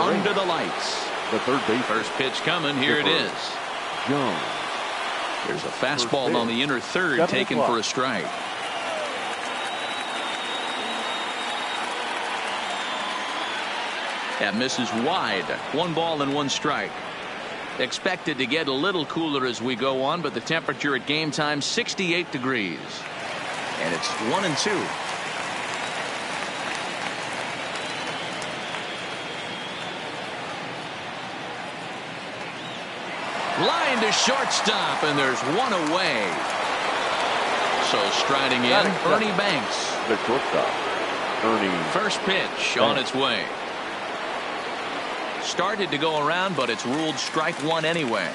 under the lights. The third base. First pitch coming. Here it is. Jones. There's a fastball on the inner third taken for a strike. That misses wide. 1 ball and 1 strike. Expected to get a little cooler as we go on, but the temperature at game time 68 degrees. And it's 1-2. Line to shortstop, and there's 1 away. So striding in, Ernie Banks. The shortstop, Ernie. First pitch on its way. Started to go around, but it's ruled strike 1 anyway.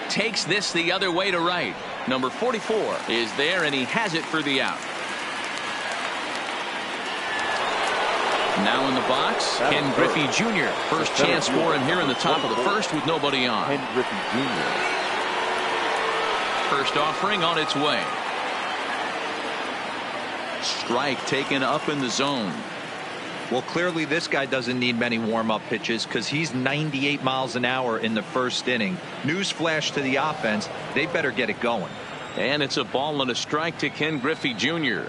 Takes this the other way to right. Number 44 is there, and he has it for the out. Now in the box, Ken Griffey Jr. First chance for him here in the top of the first with nobody on. Ken Griffey Jr. First offering on its way. Strike taken up in the zone. Well, clearly this guy doesn't need many warm-up pitches because he's 98 miles an hour in the first inning. Newsflash to the offense, they better get it going. And it's a ball and a strike to Ken Griffey Jr.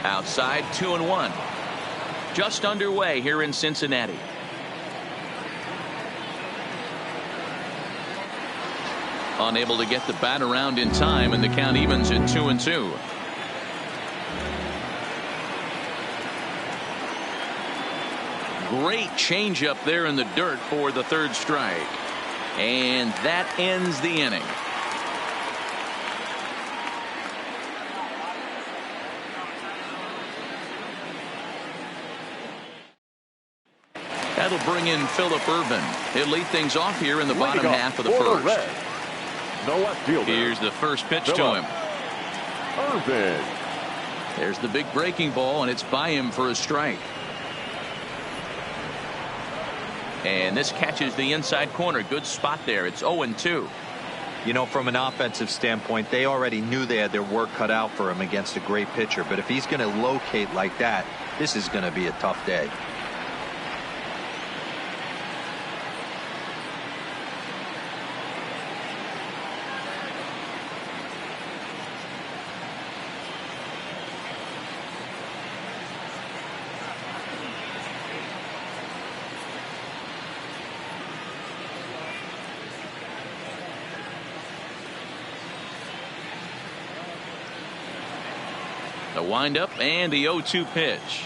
Outside, 2-1. Just underway here in Cincinnati. Unable to get the bat around in time, and the count evens at 2-2. Great changeup there in the dirt for the third strike. And that ends the inning. That'll bring in Phillip Ervin. He'll lead things off here in the bottom half of the first. Here's the first pitch to him. Ervin. There's the big breaking ball, and it's by him for a strike. And this catches the inside corner. Good spot there. It's 0-2. You know, from an offensive standpoint, they already knew they had their work cut out for him against a great pitcher. But if he's going to locate like that, this is going to be a tough day. The windup and the 0-2 pitch.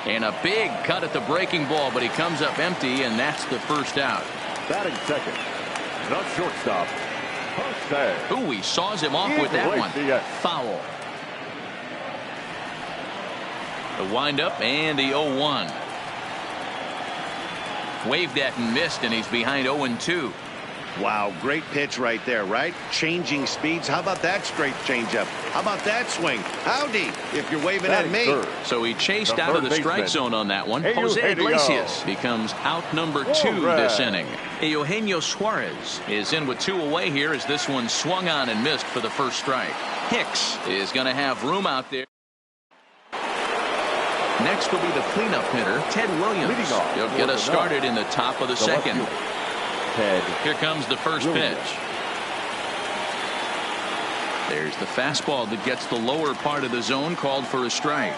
And a big cut at the breaking ball, but he comes up empty, and that's the first out. Batting second, the shortstop, Jose. Ooh, he saws him off with that one. Foul. The windup and the 0-1. Waved at and missed, and he's behind 0-2. Wow, great pitch right there, right? Changing speeds. How about that straight changeup? How about that swing? Howdy, if you're waving at me. So he chased out of the strike zone on that one. Jose Iglesias becomes out number 2 this inning. Eugenio Suarez is in with 2 away here as this one swung on and missed for the first strike. Hicks is going to have room out there. Next will be the cleanup hitter, Ted Williams. He'll get us started in the top of the second. Here comes the first pitch. There's the fastball that gets the lower part of the zone, called for a strike.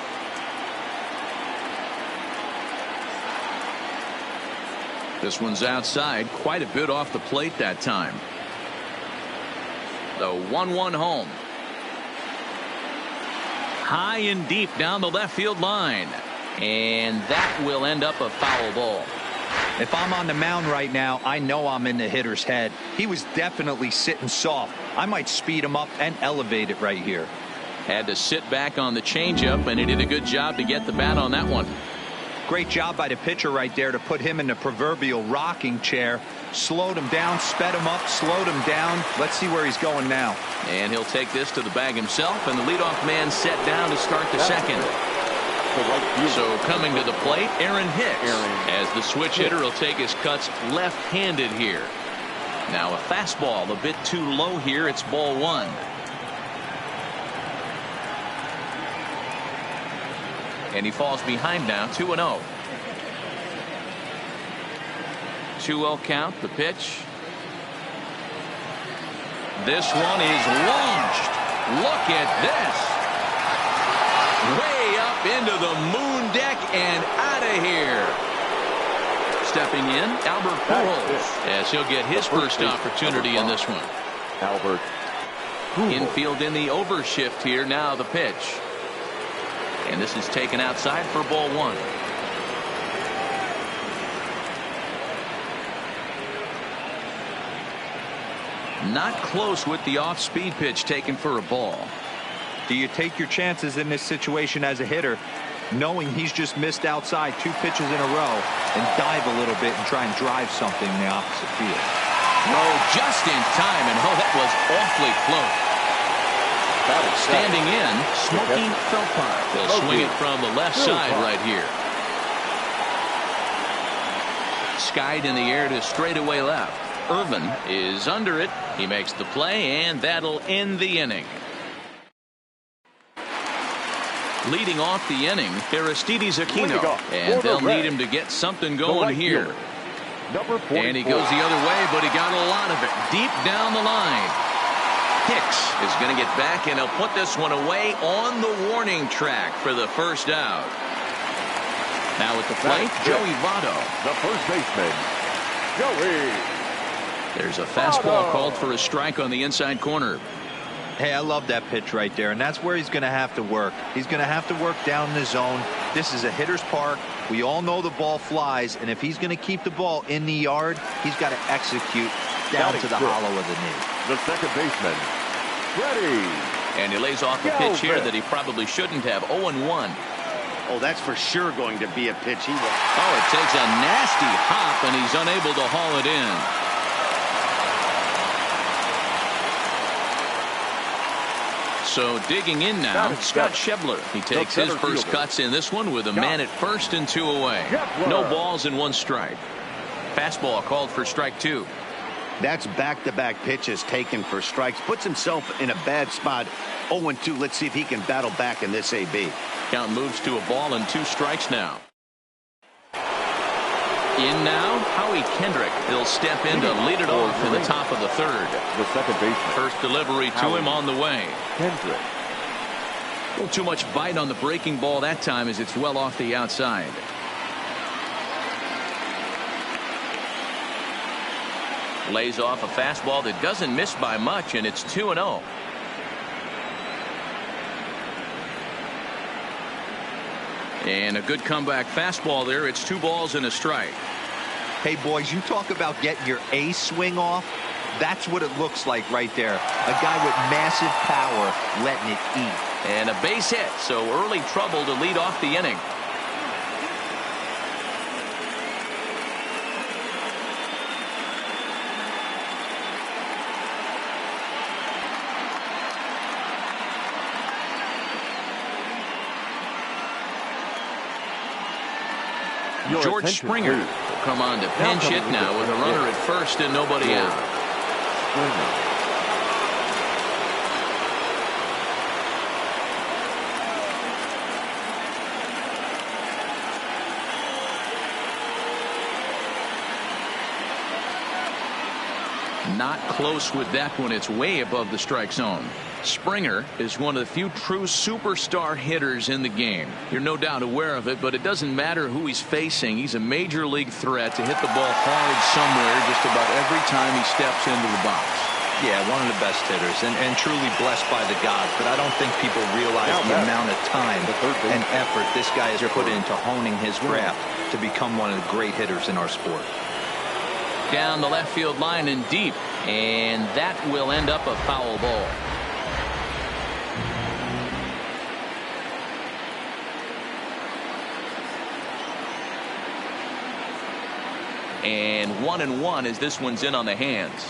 This one's outside, quite a bit off the plate that time. The 1-1 home. High and deep down the left field line. And that will end up a foul ball. If I'm on the mound right now, I know I'm in the hitter's head. He was definitely sitting soft. I might speed him up and elevate it right here. Had to sit back on the changeup, and he did a good job to get the bat on that one. Great job by the pitcher right there to put him in the proverbial rocking chair. Slowed him down, sped him up, slowed him down. Let's see where he's going now. And he'll take this to the bag himself, and the leadoff man set down to start the second. So coming to the plate, Aaron Hicks, as the switch hitter will take his cuts left-handed here. Now a fastball a bit too low here. It's ball 1. And he falls behind now, 2-0. 2-0 count, the pitch. This one is launched. Look at this. Way up into the moon deck and out of here. Stepping in, Albert Pujols, as he'll get his first opportunity in this one. Albert. Infield in the overshift here. Now the pitch. And this is taken outside for ball one. Not close with the off-speed pitch taken for a ball. Do you take your chances in this situation as a hitter, knowing he's just missed outside 2 pitches in a row, and dive a little bit and try and drive something in the opposite field? No, just in time, and oh, that was awfully close. Standing in, Smokey Philpott. They'll swing it from the left side right here. Skied in the air to straightaway left. Irvin is under it. He makes the play, and that'll end the inning. Leading off the inning, Aristides Aquino, and they'll need him to get something going here. And he goes the other way, but he got a lot of it deep down the line. Hicks is going to get back, and he'll put this one away on the warning track for the first out. Now at the plate, Joey Votto. The first baseman, Joey. There's a fastball called for a strike on the inside corner. Hey, I love that pitch right there, and that's where he's going to have to work. He's going to have to work down the zone. This is a hitter's park. We all know the ball flies, and if he's going to keep the ball in the yard, he's got to execute down to the hollow of the knee. The second baseman, ready. And he lays off a pitch here that he probably shouldn't have. 0-1. Oh, that's for sure going to be a pitch he wants. Oh, it takes a nasty hop, and he's unable to haul it in. So digging in now, Scott Schebler. He takes his first cuts in this one with a man at first and 2 away. No balls and 1 strike. Fastball called for strike 2. That's back-to-back pitches taken for strikes. Puts himself in a bad spot. 0-2. Let's see if he can battle back in this AB. Count moves to a ball and 2 strikes now. In now, Howie Kendrick. He'll step in to lead it off in the top of the third. The second baseman. First delivery to him on the way. Kendrick. A little too much bite on the breaking ball that time as it's well off the outside. Lays off a fastball that doesn't miss by much, and it's 2-0. And a good comeback fastball there. It's 2 balls and a strike. Hey, boys, you talk about getting your A swing off. That's what it looks like right there. A guy with massive power letting it eat. And a base hit, so early trouble to lead off the inning. George Springer will come on to pinch hit now with a runner at first and nobody out. Not close with that one. It's way above the strike zone. Springer is one of the few true superstar hitters in the game. You're no doubt aware of it, but it doesn't matter who he's facing. He's a major league threat to hit the ball hard somewhere just about every time he steps into the box. Yeah, one of the best hitters and truly blessed by the gods, but I don't think people realize the amount of time and effort this guy has put into honing his craft to become one of the great hitters in our sport. Down the left field line and deep, and that will end up a foul ball. And 1-1 as this one's in on the hands.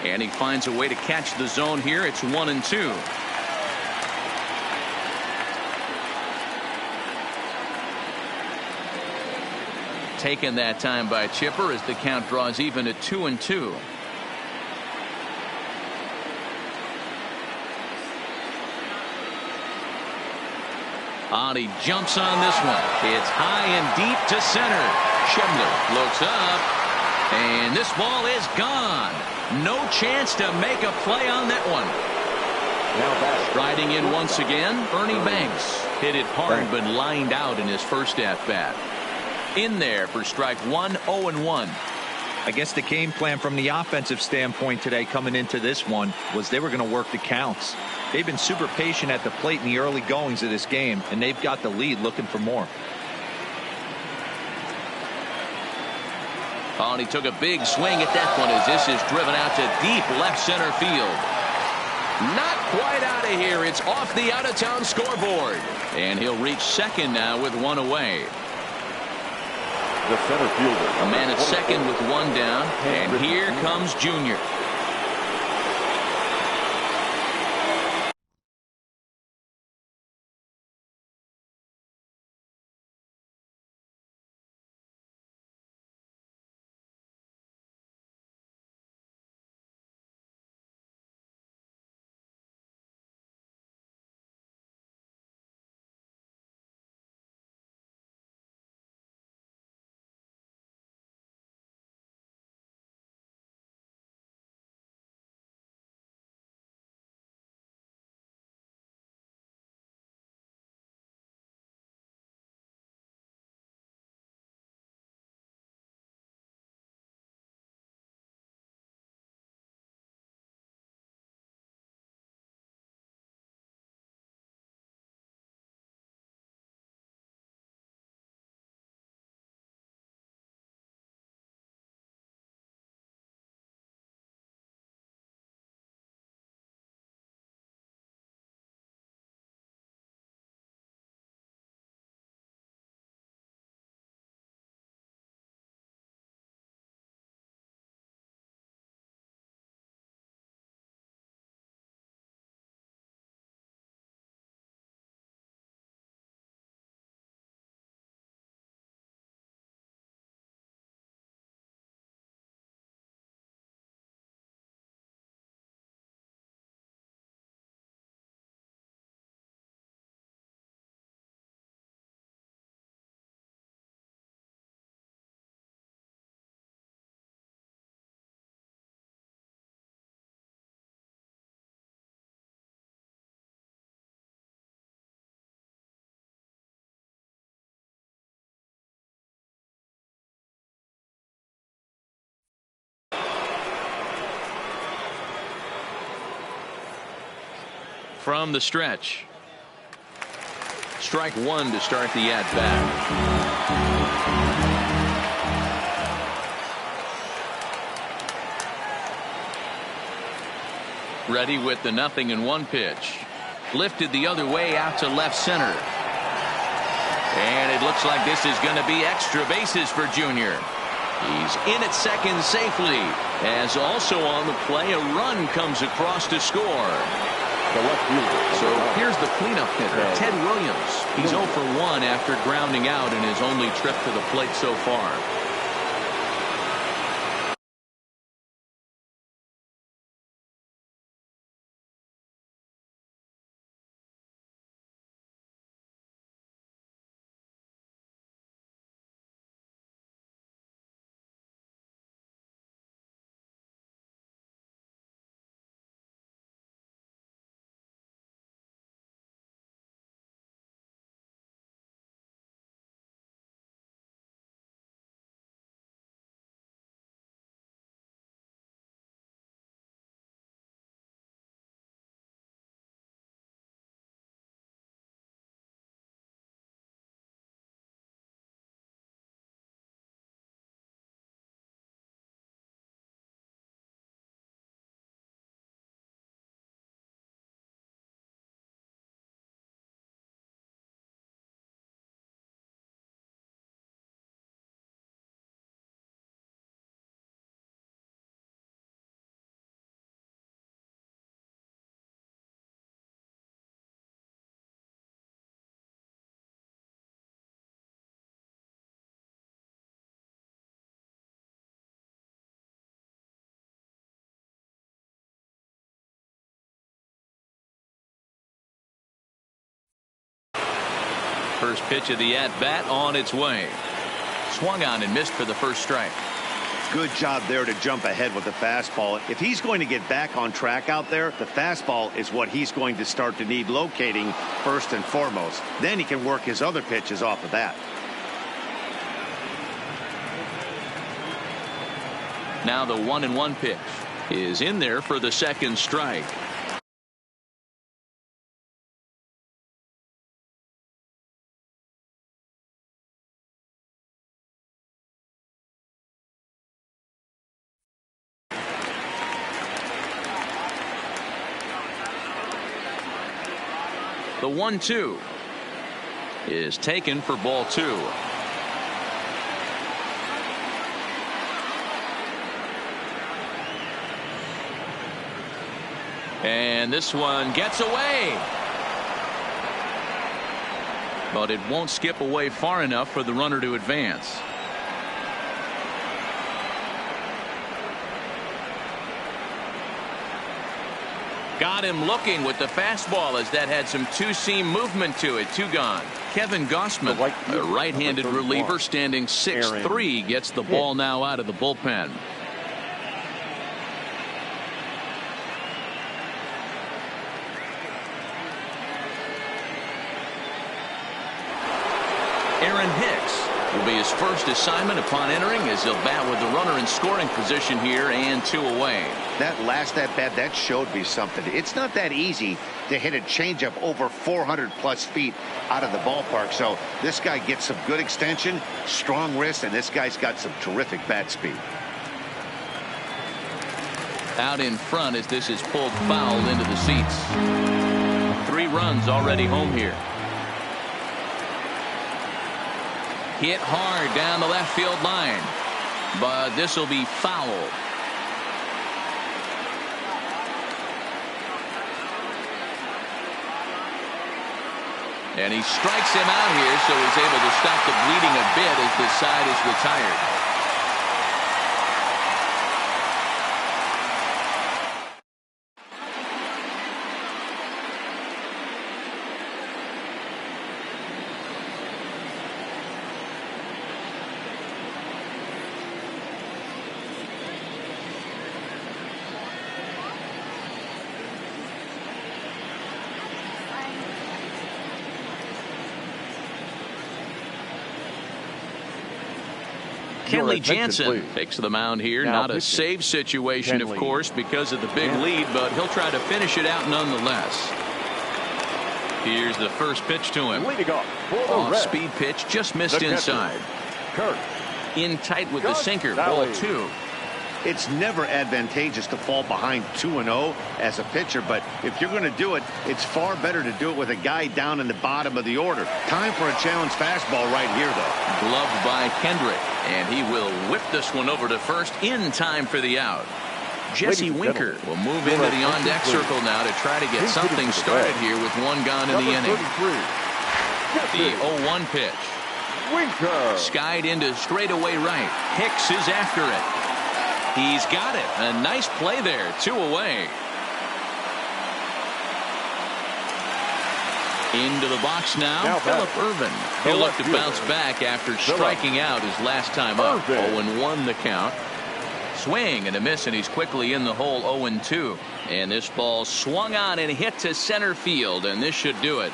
And he finds a way to catch the zone here. It's 1-2. taken that time by Chipper as the count draws even at 2-2. He jumps on this one. It's high and deep to center. Schebler looks up, and this ball is gone. No chance to make a play on that one. Striding in once again, Ernie Banks. Hit it hard but lined out in his first at-bat. In there for strike one, 0-1. I guess the game plan from the offensive standpoint today coming into this one was they were going to work the counts. They've been super patient at the plate in the early goings of this game, and they've got the lead looking for more. Oh, and he took a big swing at that one as this is driven out to deep left center field. Not quite out of here. It's off the out-of-town scoreboard. And he'll reach second now with one away. The center fielder. A man at second with one down. And here comes Junior. From the stretch. Strike one to start the at-bat. Ready with the 0-1 pitch. Lifted the other way out to left center. And it looks like this is going to be extra bases for Junior. He's in at second safely. As also on the play, a run comes across to score. So here's the cleanup hitter, Ted Williams. He's 0 for 1 after grounding out in his only trip to the plate so far. First pitch of the at-bat on its way. Swung on and missed for the first strike. Good job there to jump ahead with the fastball. If he's going to get back on track out there, the fastball is what he's going to start to need locating first and foremost. Then he can work his other pitches off of that. Now the 1-1 pitch is in there for the second strike. The 1-2 is taken for ball 2. And this one gets away. But it won't skip away far enough for the runner to advance. Got him looking with the fastball as that had some two-seam movement to it. 2 gone. Kevin Gossman, a right-handed reliever standing 6'3", gets the ball now out of the bullpen. Aaron Hicks will be his first assignment upon entering as he'll bat with the runner in scoring position here and 2 away. That last at-bat, that showed me something. It's not that easy to hit a changeup over 400-plus feet out of the ballpark. So this guy gets some good extension, strong wrist, and this guy's got some terrific bat speed. Out in front as this is pulled foul into the seats. 3 runs already home here. Hit hard down the left field line, but this will be foul. And he strikes him out here, so he's able to stop the bleeding a bit as this side is retired. Kenley Jansen takes the mound here. Now Not a save situation, of course, because of the big lead, but he'll try to finish it out nonetheless. Here's the first pitch to him. Off-speed pitch, just missed inside. In tight with the sinker, ball 2. It's never advantageous to fall behind 2-0 as a pitcher, but if you're going to do it, it's far better to do it with a guy down in the bottom of the order. Time for a challenge fastball right here, though. Gloved by Kendrick, and he will whip this one over to first in time for the out. Jesse Winker will move into the on-deck circle now to try to get something started here with 1 gone in the inning. The 0-1 pitch. Skied into straightaway right. Hicks is after it. He's got it. A nice play there. 2 away. Into the box now Phillip Ervin. He'll look to bounce back after striking out his last time up. 0-1 the count. Swing and a miss, and he's quickly in the hole. 0-2. And this ball swung on and hit to center field, and this should do it.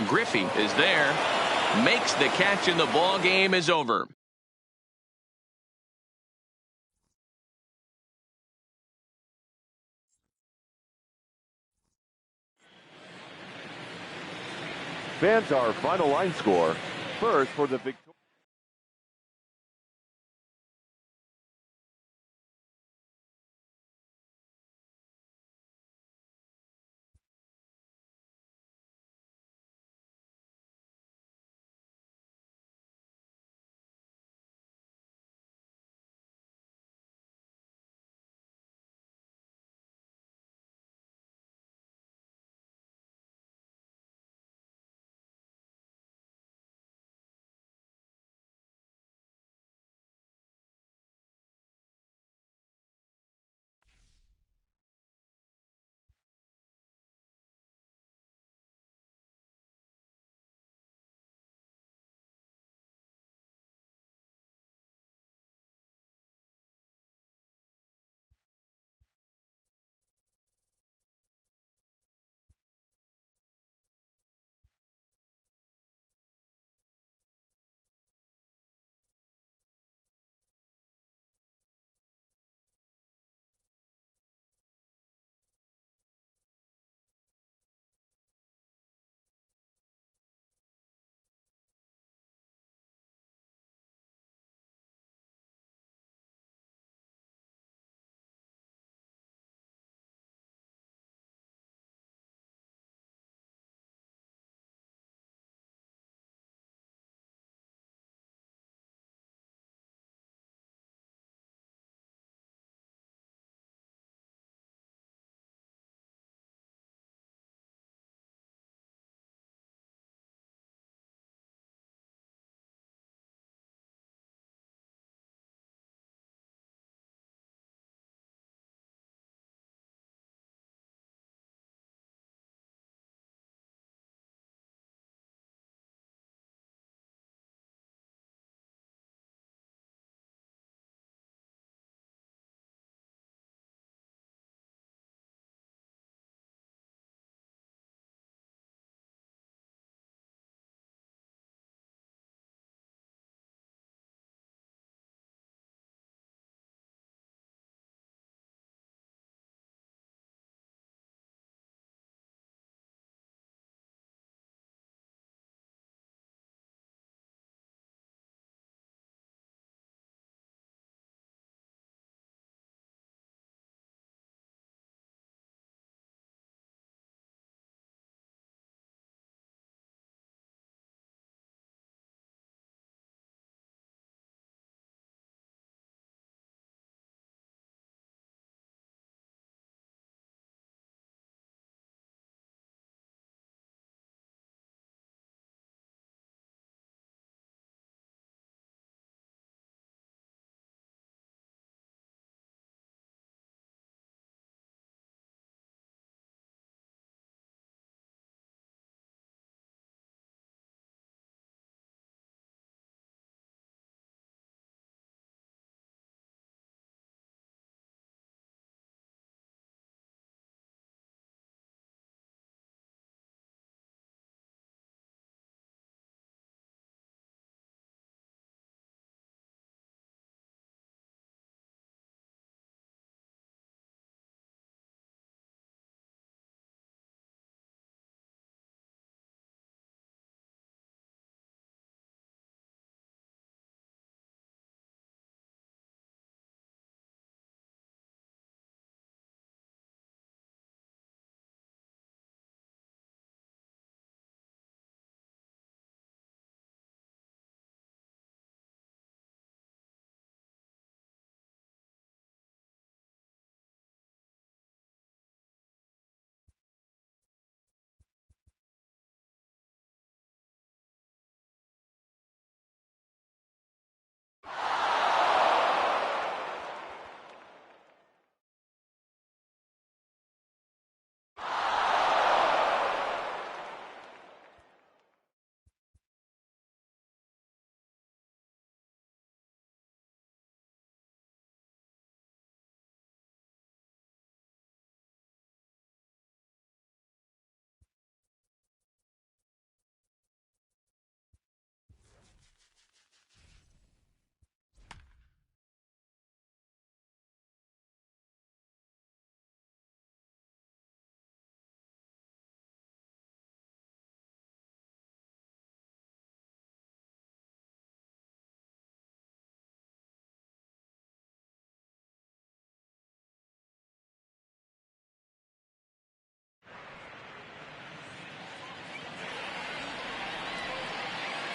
Griffey is there. Makes the catch, and the ball game is over. Fans, our final line score. First for the victory.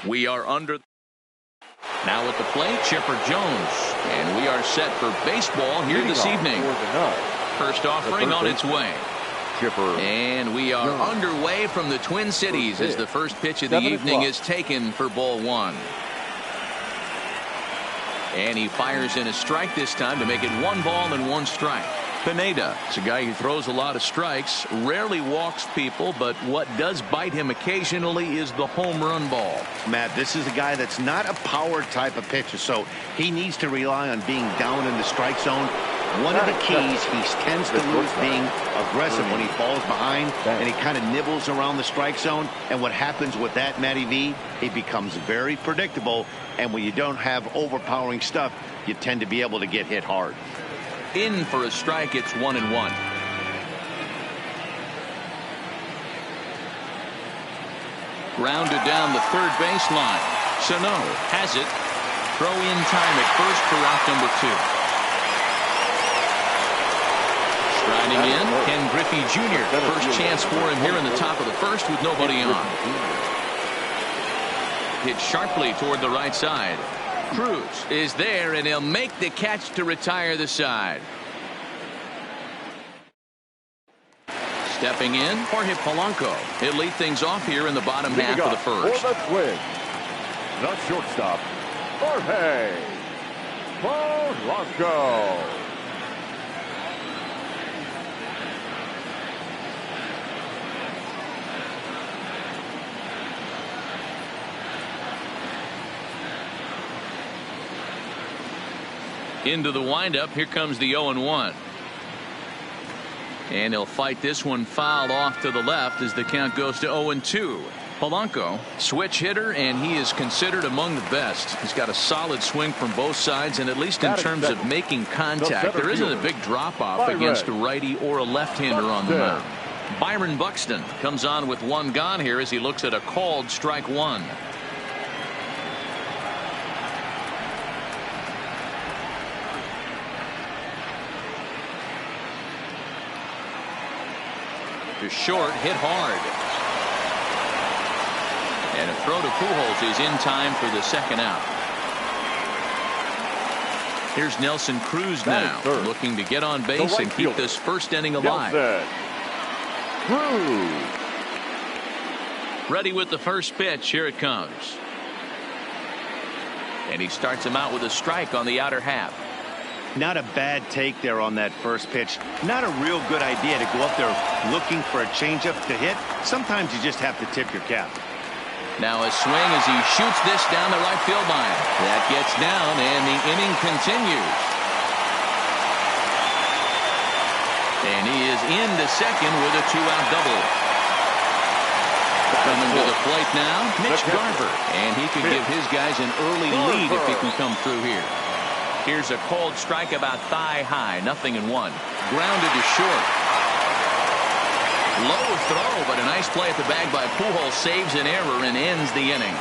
We are under. Now at the plate, Chipper Jones. And we are set for baseball here this evening. First offering on its way. And we are underway from the Twin Cities as the first pitch of the evening is taken for ball one. And he fires in a strike this time to make it 1 ball and 1 strike. Pineda is a guy who throws a lot of strikes, rarely walks people, but what does bite him occasionally is the home run ball. Matt, this is a guy that's not a power type of pitcher, so he needs to rely on being down in the strike zone. One of the keys, he tends to lose being aggressive when he falls behind, and he kind of nibbles around the strike zone. And what happens with that, Matty V, he becomes very predictable, and when you don't have overpowering stuff, you tend to be able to get hit hard. In for a strike, it's 1-1. Grounded down the third baseline. Sano has it. Throw in time at first for out number 2. Striding in, Ken Griffey Jr. First chance for him here in the top of the first with nobody on. Hit sharply toward the right side. Cruz is there, and he'll make the catch to retire the side. Stepping in, Jorge Polanco. He'll lead things off here in the bottom half of the first. For the Twins, the shortstop, Jorge Polanco. Into the windup. Here comes the 0-1. And he'll fight this one fouled off to the left as the count goes to 0-2. Polanco, switch hitter, and he is considered among the best. He's got a solid swing from both sides, and at least in terms of making contact, there isn't a big drop-off against a righty or a left-hander on the mound. Byron Buxton comes on with 1 gone here as he looks at a called strike 1. To short, hit hard. And a throw to Pujols is in time for the second out. Here's Nelson Cruz now, looking to get on base and keep this first inning alive. Cruz. Ready with the first pitch. Here it comes. And he starts him out with a strike on the outer half. Not a bad take there on that first pitch. Not a real good idea to go up there looking for a changeup to hit. Sometimes you just have to tip your cap. Now a swing as he shoots this down the right field line. That gets down, and the inning continues. And he is into second with a 2-out double. Coming to the plate now, Mitch Garver. And he could give his guys an early lead if he can come through here. Here's a cold strike about thigh high. 0-1. Grounded to short. Low throw, but a nice play at the bag by Pujols. Saves an error and ends the inning.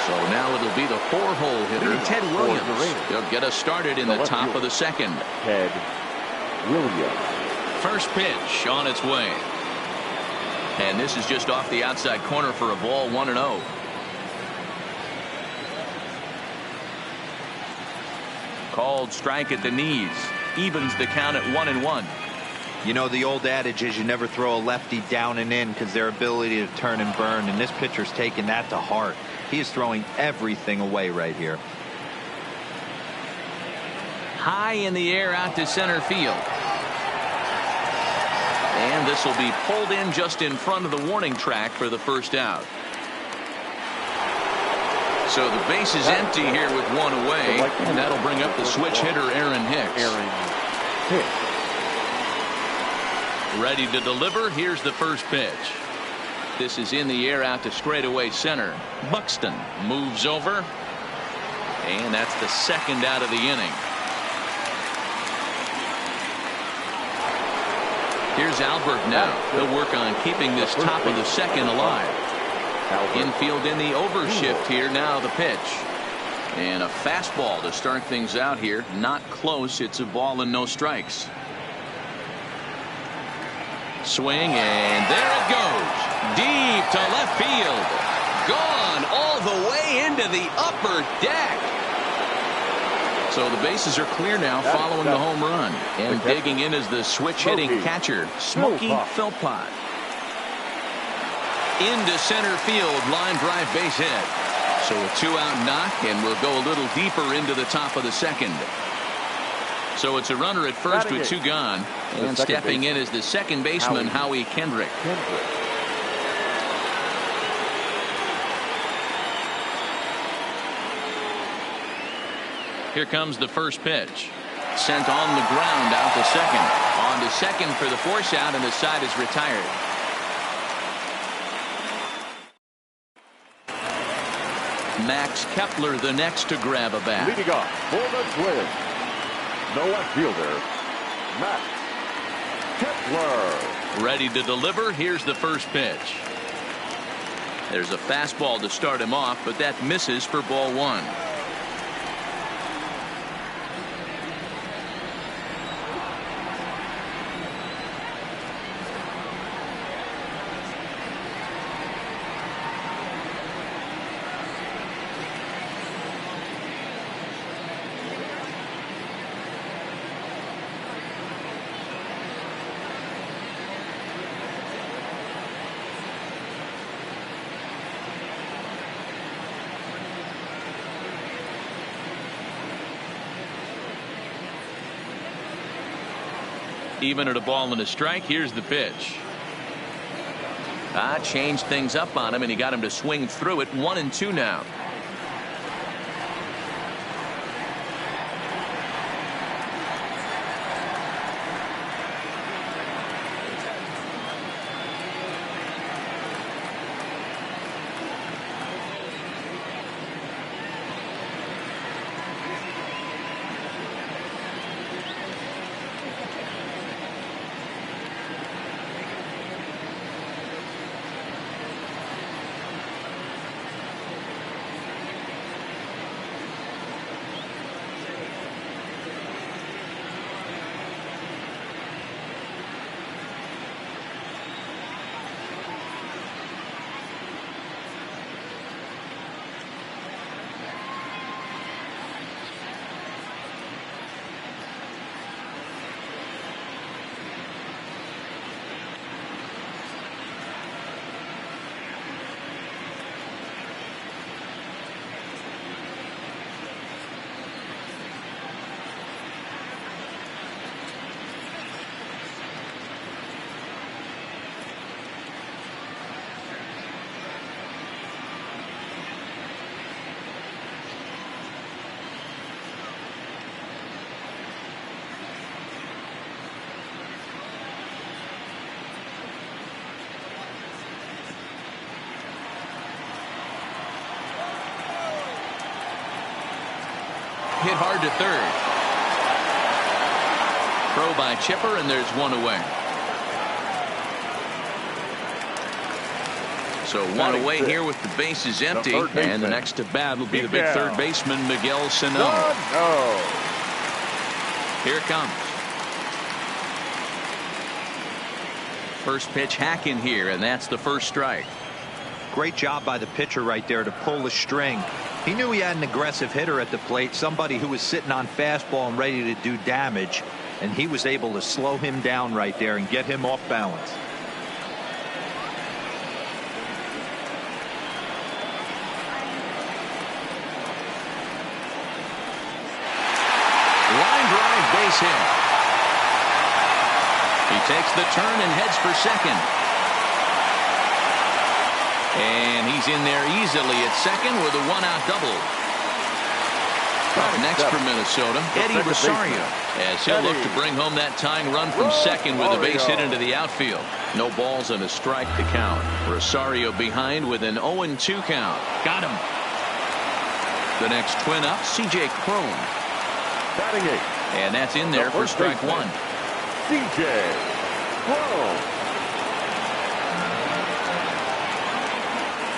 So now it'll be the 4-hole hitter, Ted Williams. He'll get us started in the top of the second. Ted Williams. First pitch on its way. And this is just off the outside corner for a ball. 1-0. Called strike at the knees. Evens the count at 1-1. You know, the old adage is you never throw a lefty down and in because their ability to turn and burn, and this pitcher's taking that to heart. He is throwing everything away right here. High in the air out to center field. And this will be pulled in just in front of the warning track for the first out. So the base is empty here with 1 away, and that'll bring up the switch hitter Aaron Hicks. Ready to deliver. Here's the first pitch. This is in the air out to straightaway center. Buxton moves over, and that's the second out of the inning. Here's Albert now. He'll work on keeping this top of the second alive. Infield in the overshift here. Now the pitch. And a fastball to start things out here. Not close. It's a ball and no strikes. Swing, and there it goes. Deep to left field. Gone all the way into the upper deck. So the bases are clear now following the home run. And digging in is the switch-hitting catcher, Smokey Philpott. Into center field, line drive base hit. So a 2-out knock, and we'll go a little deeper into the top of the second. So it's a runner at first with 2 gone. And stepping in is the second baseman, Howie Kendrick. Here comes the first pitch. Sent on the ground out to second. On to second for the force out, and the side is retired. Max Kepler the next to grab a bat. Leading off for the Twins, the left fielder, Max Kepler. Ready to deliver. Here's the first pitch. There's a fastball to start him off, but that misses for ball 1. Even at a ball and a strike. Here's the pitch. Changed things up on him, and he got him to swing through it. 1-2 now. Hit hard to third. Throw by Chipper, and there's 1 away. So 1 away here with the bases empty, and the next to bat will be the big third baseman, Miguel Sano. Here it comes. First pitch hack in here, and that's the first strike. Great job by the pitcher right there to pull the string. He knew he had an aggressive hitter at the plate, somebody who was sitting on fastball and ready to do damage, and he was able to slow him down right there and get him off balance. Line drive base hit. He takes the turn and heads for second. And he's in there easily at second with a 1-out double. Up next for Minnesota, Eddie Rosario, as he'll look to bring home that tying run from second with a base hit into the outfield. No balls and a strike to count. Rosario behind with an 0-2 count. Got him. The next twin up, C.J. Cron. Batting 8. And that's in there for strike 1. C.J. Cron.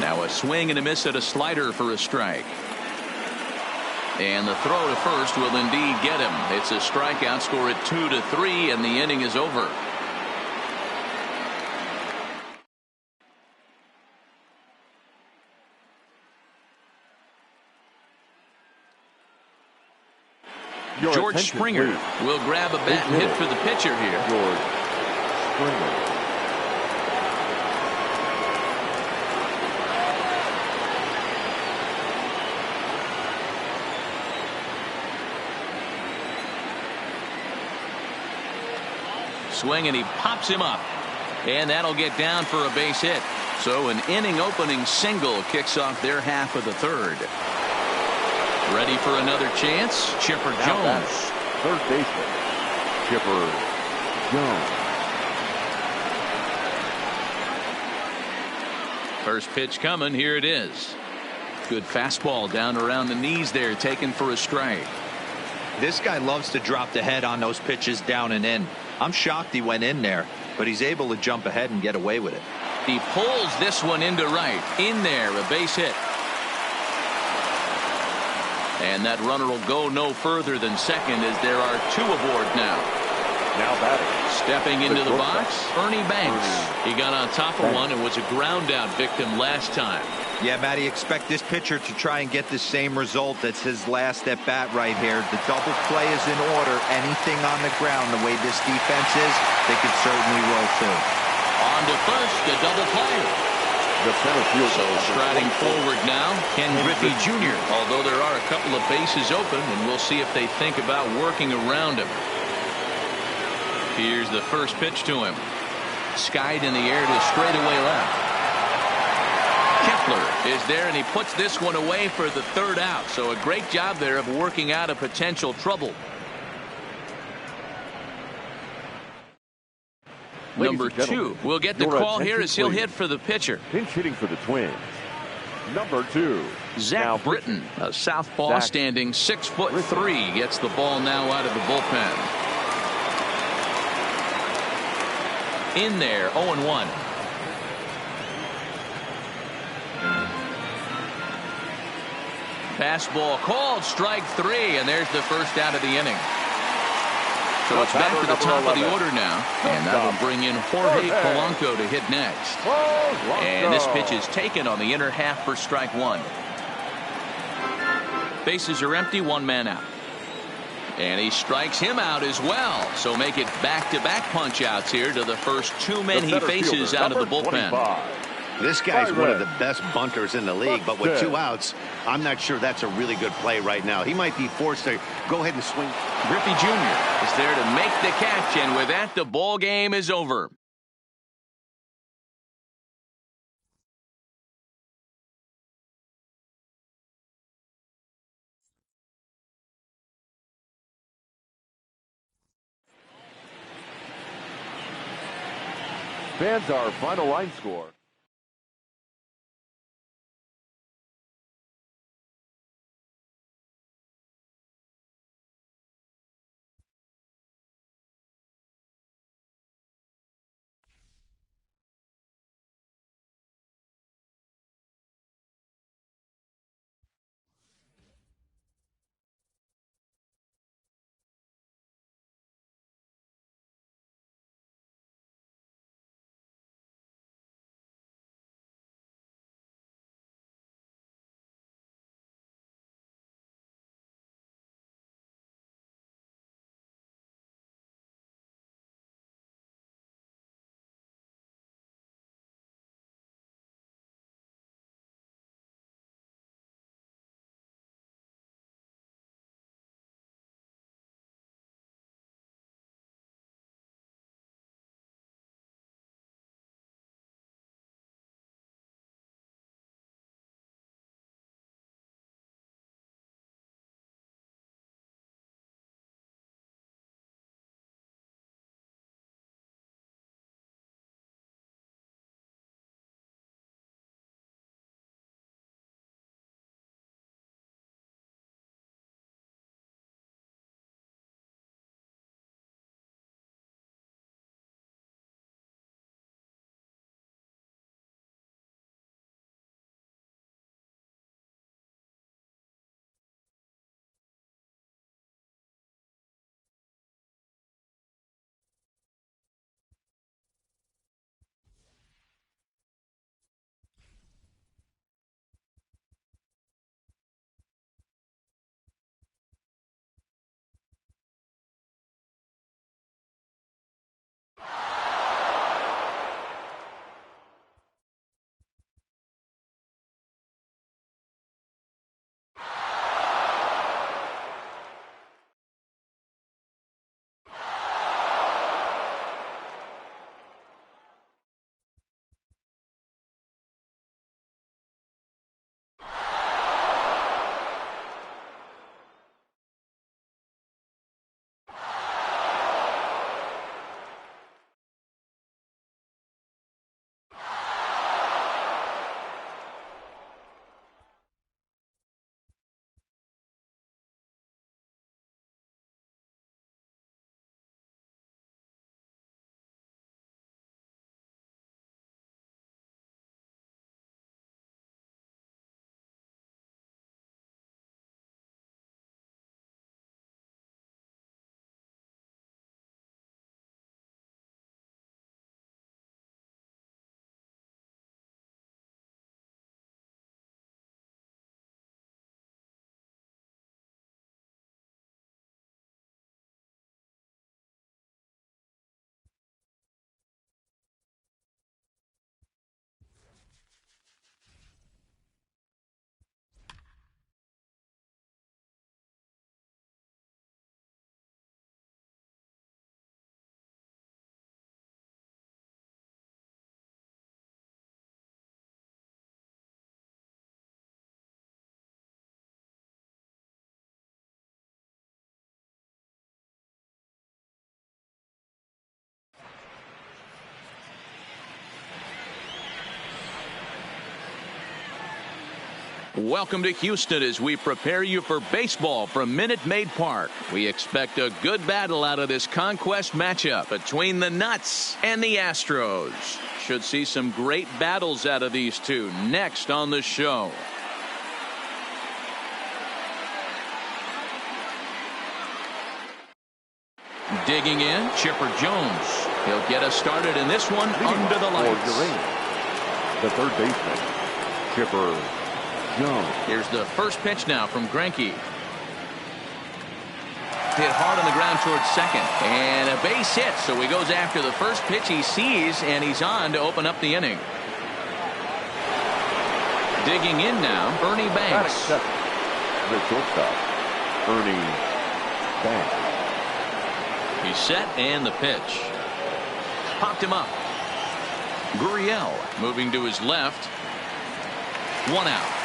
Now a swing and a miss at a slider for a strike. And the throw to first will indeed get him. It's a strikeout, score at 2-3, and the inning is over. George Springer will grab a bat and hit for the pitcher here. George Springer. Swing, and he pops him up. And that'll get down for a base hit. So an inning opening single kicks off their half of the third. Ready for another chance. Chipper Jones. Third baseman. Chipper Jones. First pitch coming. Here it is. Good fastball down around the knees there, taken for a strike. This guy loves to drop the head on those pitches down and in. I'm shocked he went in there, but he's able to jump ahead and get away with it. He pulls this one into right. In there, a base hit. And that runner will go no further than second as there are two aboard now. Now batting. Stepping into the box, Ernie Banks. He got on top of one and was a ground out victim last time. Yeah, Matty, expect this pitcher to try and get the same result. That's his last at bat right here. The double play is in order. Anything on the ground, the way this defense is, they could certainly roll too. On to first, the double play. The center field. So striding forward now, Ken Griffey Jr. Although there are a couple of bases open, and we'll see if they think about working around him. Here's the first pitch to him. Skied in the air to straightaway left. Kepler is there, and he puts this one away for the third out. So a great job there of working out a potential trouble. Number 2 will get the call here as he'll hit for the pitcher. Pinch hitting for the Twins. Number 2. Zach Britton, a southpaw standing 6'3", gets the ball now out of the bullpen. In there, 0-1. Fastball called, strike 3, and there's the first out of the inning. So it's back to the top of the order now, and that'll bring in Jorge Polanco to hit next. And this pitch is taken on the inner half for strike 1. Bases are empty, one man out. And he strikes him out as well. So make it back-to-back punch-outs here to the first two men he faces out of the bullpen. This guy's one of the best bunters in the league, but with 2 outs, I'm not sure that's a really good play right now. He might be forced to go ahead and swing. Griffey Jr. is there to make the catch, and with that, the ball game is over. Fans, our final line score. Welcome to Houston as we prepare you for baseball from Minute Maid Park. We expect a good battle out of this conquest matchup between the Nuts and the Astros. Should see some great battles out of these two next on the show. Digging in, Chipper Jones. He'll get us started in this one under the lights. The third baseman, Chipper Jones. Here's the first pitch now from Greinke. Hit hard on the ground towards second. And a base hit, so he goes after the first pitch he sees, and he's on to open up the inning. Digging in now, Ernie Banks. The shortstop, Ernie Banks. He's set, and the pitch. Popped him up. Gurriel moving to his left. 1 out.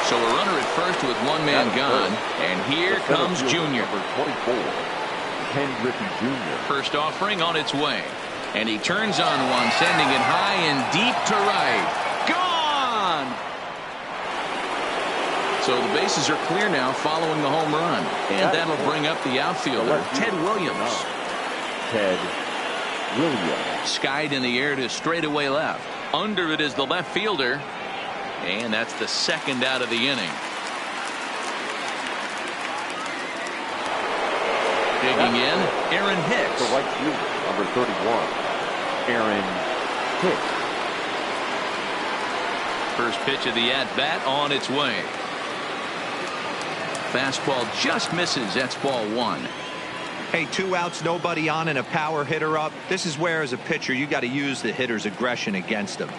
So a runner at first with one man gone. And here comes Junior. Number 24, Ken Griffey Jr. First offering on its way. And he turns on one, sending it high and deep to right. Gone! So the bases are clear now following the home run. And that'll bring up the outfielder, Ted Williams. Ted Williams. Skied in the air to straightaway left. Under it is the left fielder. And that's the second out of the inning. Digging in, Aaron Hicks. The right fielder, number 31, Aaron Hicks. First pitch of the at-bat on its way. Fastball just misses. That's ball 1. Hey, 2 outs, nobody on, and a power hitter up. This is where, as a pitcher, you got to use the hitter's aggression against him.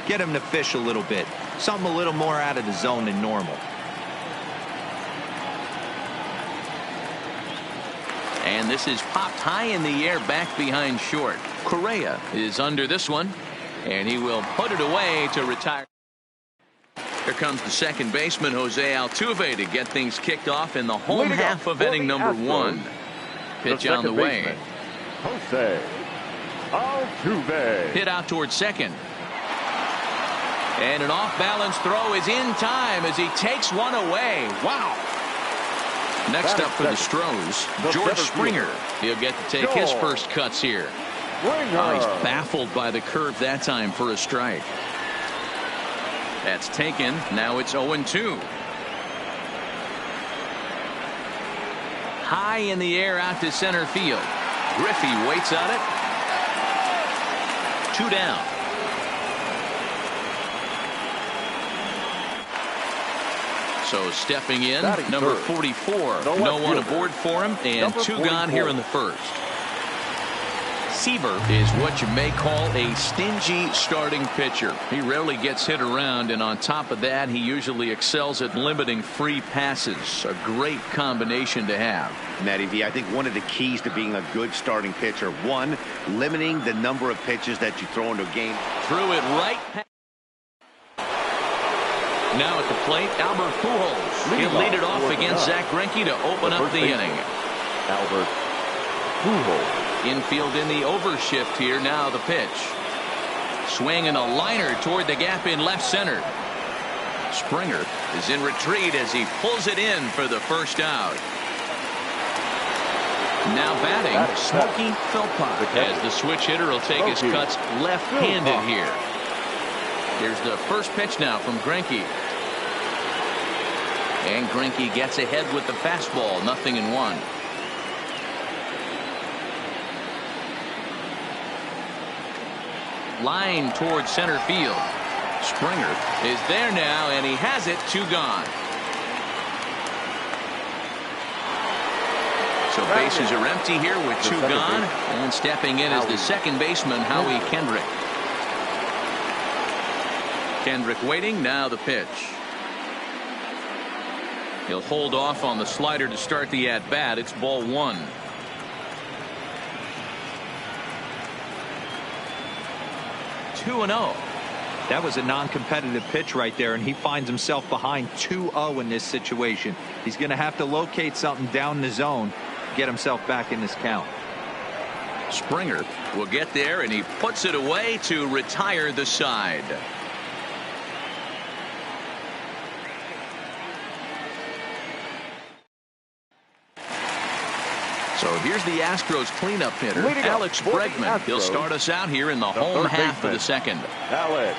Get him to fish a little bit. Something a little more out of the zone than normal. And this is popped high in the air back behind short. Correa is under this one, and he will put it away to retire. Here comes the second baseman, Jose Altuve, to get things kicked off in the home half of inning number 1. Pitch on the way. Jose Altuve. Hit out towards second. And an off-balance throw is in time as he takes one away. Wow. Next up for the Stros, George Springer. He'll get to take his first cuts here. Oh, he's baffled by the curve that time for a strike. That's taken. Now it's 0-2. High in the air out to center field. Griffey waits on it. 2 down. So stepping in, number 44. No one aboard for him, and 2 gone here in the first. Seaver is what you may call a stingy starting pitcher. He rarely gets hit around, and on top of that, he usually excels at limiting free passes. A great combination to have. Matty V, I think one of the keys to being a good starting pitcher, 1, limiting the number of pitches that you throw into a game. Threw it right past. Now at the plate, Albert Pujols. He'll lead it off against Zach Greinke to open up the inning. Albert Pujols. Infield in the overshift here. Now the pitch. Swinging a liner toward the gap in left center. Springer is in retreat as he pulls it in for the first out. Now batting, Smokey Philpott, as the switch hitter will take his cuts left-handed here. Here's the first pitch now from Greinke. And Greinke gets ahead with the fastball. 0-1. Line towards center field. Springer is there now, and he has it. 2 gone. So bases are empty here with 2 gone. And stepping in is the second baseman, Howie Kendrick. Kendrick waiting. Now the pitch. He'll hold off on the slider to start the at-bat. It's ball 1. 2-0. That was a non-competitive pitch right there, and he finds himself behind 2-0 in this situation. He's going to have to locate something down the zone, get himself back in this count. Springer will get there, and he puts it away to retire the side. So here's the Astros cleanup hitter, Alex Bregman. He'll start us out here in the home half of the second. Alex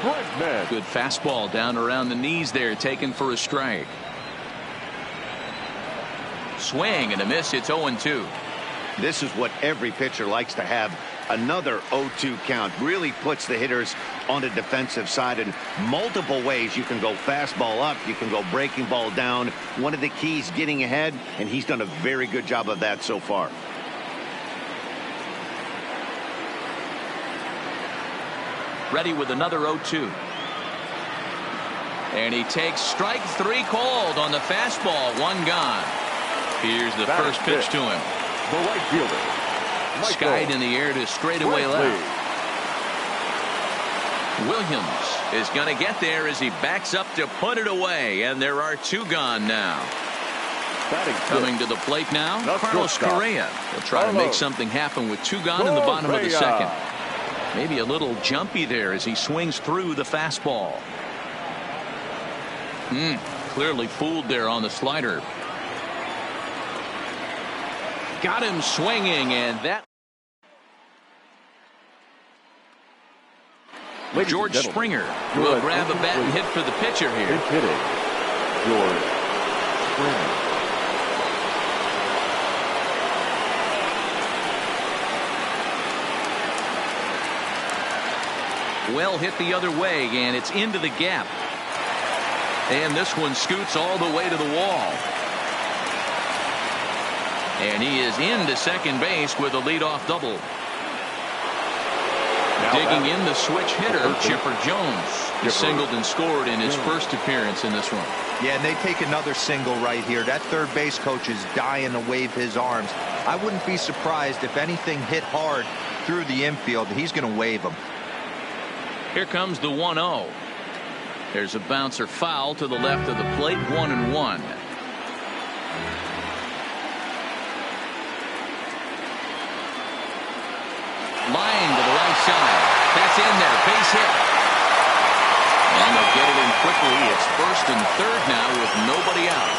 Bregman. Good fastball down around the knees there, taken for a strike. Swing and a miss. It's 0-2. This is what every pitcher likes to have. Another 0-2 count really puts the hitters on the defensive side in multiple ways. You can go fastball up, you can go breaking ball down. One of the keys, getting ahead, and he's done a very good job of that so far. Ready with another 0-2. And he takes strike 3 called on the fastball. 1 gone. Here's the first pitch to him. The right fielder, Skied in the air to straightaway left. Williams is going to get there as he backs up to put it away, and there are 2 gone now. Coming to the plate now, Carlos Correa. He'll try to make something happen with 2 gone in the bottom of the second. Maybe a little jumpy there as he swings through the fastball. Clearly fooled there on the slider. Got him swinging, and that. George Springer will grab a bat and hit for the pitcher here. Pitch hitting, George Springer. Well hit the other way, and it's into the gap. And this one scoots all the way to the wall. And he is into second base with a leadoff double. Digging in the switch hitter, Chipper Jones. He singled and scored in his first appearance in this one. Yeah, and they take another single right here. That third base coach is dying to wave his arms. I wouldn't be surprised if anything hit hard through the infield. He's going to wave them. Here comes the 1-0. There's a bouncer foul to the left of the plate. 1-1. Line to the right side. That's in there. Base hit. And they'll get it in quickly. It's first and third now with nobody out.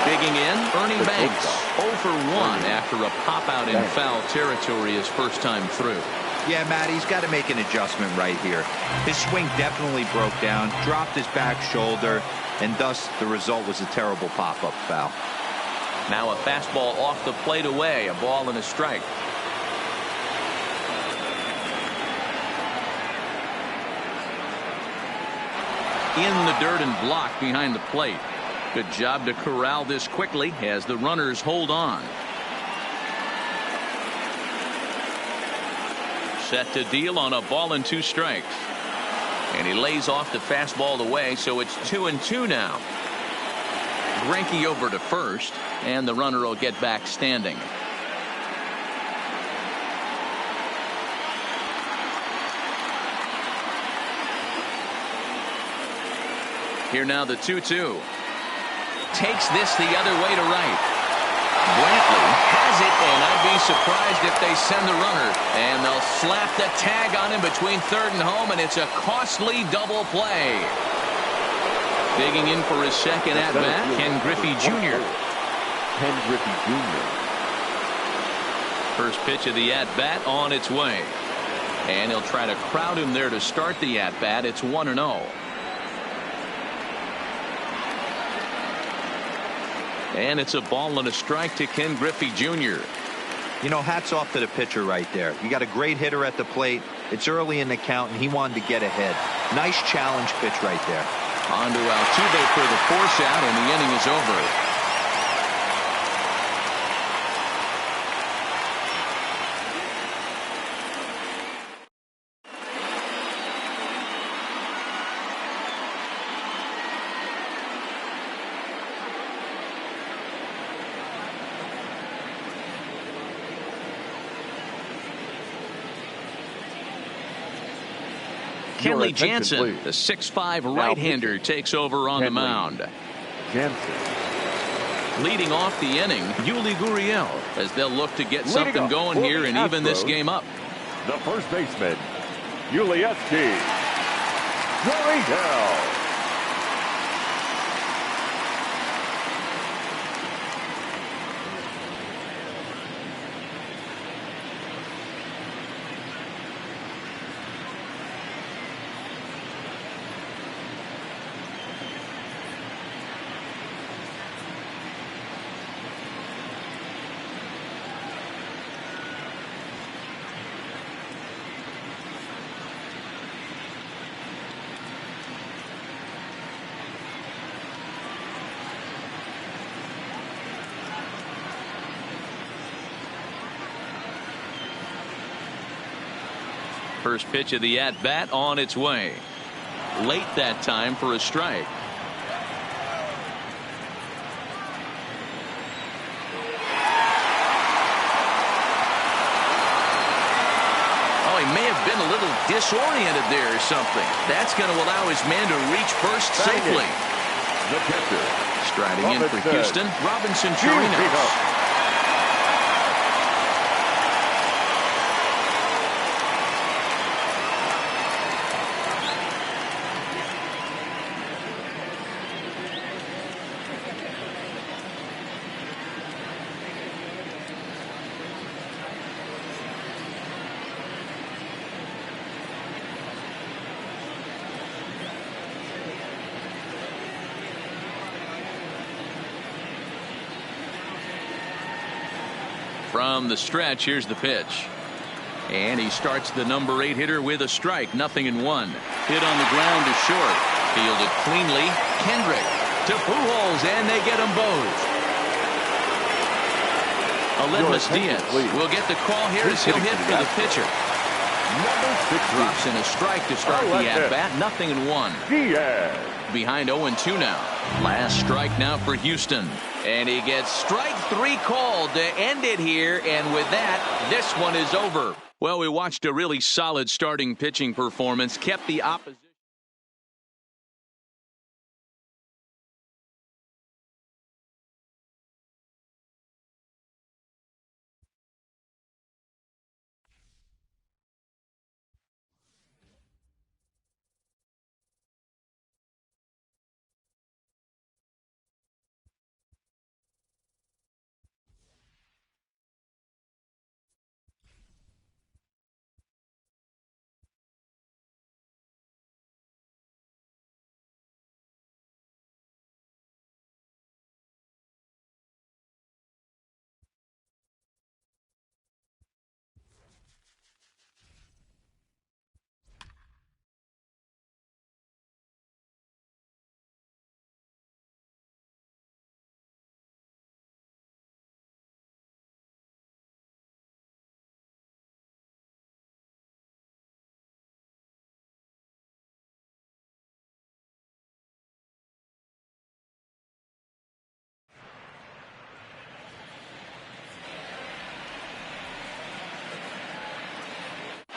Digging in, Ernie Banks. 0 for 1 after a pop-out in foul territory his first time through. Yeah, Matt, he's got to make an adjustment right here. His swing definitely broke down, dropped his back shoulder, and thus the result was a terrible pop-up foul. Now a fastball off the plate away. A ball and a strike. In the dirt and blocked behind the plate. Good job to corral this quickly as the runners hold on. Set to deal on a ball and 2 strikes. And he lays off the fastball away, so it's 2-2 now. Greinke over to first, and the runner will get back standing. Here now the 2-2. Takes this the other way to right. Brantley has it, and I'd be surprised if they send the runner. And they'll slap the tag on him between third and home, and it's a costly double play. Digging in for his second at-bat, Ken Griffey Jr. Ken Griffey Jr. First pitch of the at-bat on its way. And he'll try to crowd him there to start the at-bat. It's 1-0. And it's a ball and a strike to Ken Griffey Jr. You know, hats off to the pitcher right there. You got a great hitter at the plate. It's early in the count, and he wanted to get ahead. Nice challenge pitch right there. On to Altuve for the force out, and the inning is over. Kenley Jansen, the 6'5" right-hander, takes over on the mound. Jansen. Leading off the inning, Yuli Gurriel, as they'll look to get something going here and even this game up. The first baseman, Gurriel. First pitch of the at-bat on its way. Late that time for a strike. Oh, he may have been a little disoriented there or something. That's going to allow his man to reach first safely. The catcher. Striding in for Houston, Robinson Chirinos. From the stretch, here's the pitch. And he starts the number 8 hitter with a strike. 0-1. Hit on the ground to short. Fielded cleanly. Kendrick to Pujols, and they get them both. Aledmus Diaz will get the call here as he'll hit for the pitcher. Drops in a strike to start the at-bat. 0-1. Diaz. Behind 0-2 now. Last strike now for Houston. And he gets strike 3 called to end it here. And with that, this one is over. Well, we watched a really solid starting pitching performance. Kept the opposition.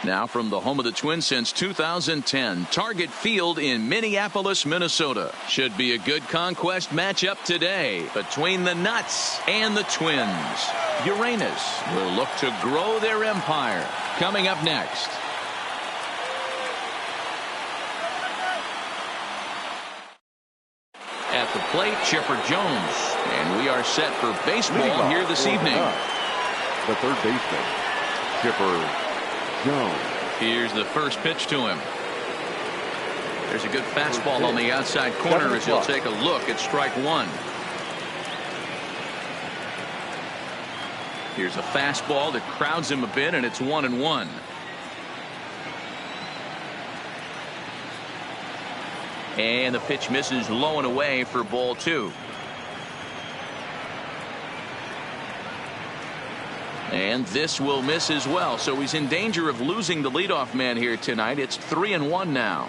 Now from the home of the Twins since 2010, Target Field in Minneapolis, Minnesota. Should be a good conquest matchup today between the Nuts and the Twins. Uranus will look to grow their empire. Coming up next. At the plate, Chipper Jones. And we are set for baseball here this evening. The third baseman, Chipper Jones. Here's the first pitch to him. There's a good fastball on the outside corner as he'll take a look at strike 1. Here's a fastball that crowds him a bit, and it's 1-1. And the pitch misses low and away for ball 2. And this will miss as well, so he's in danger of losing the leadoff man here tonight. It's 3-1 now.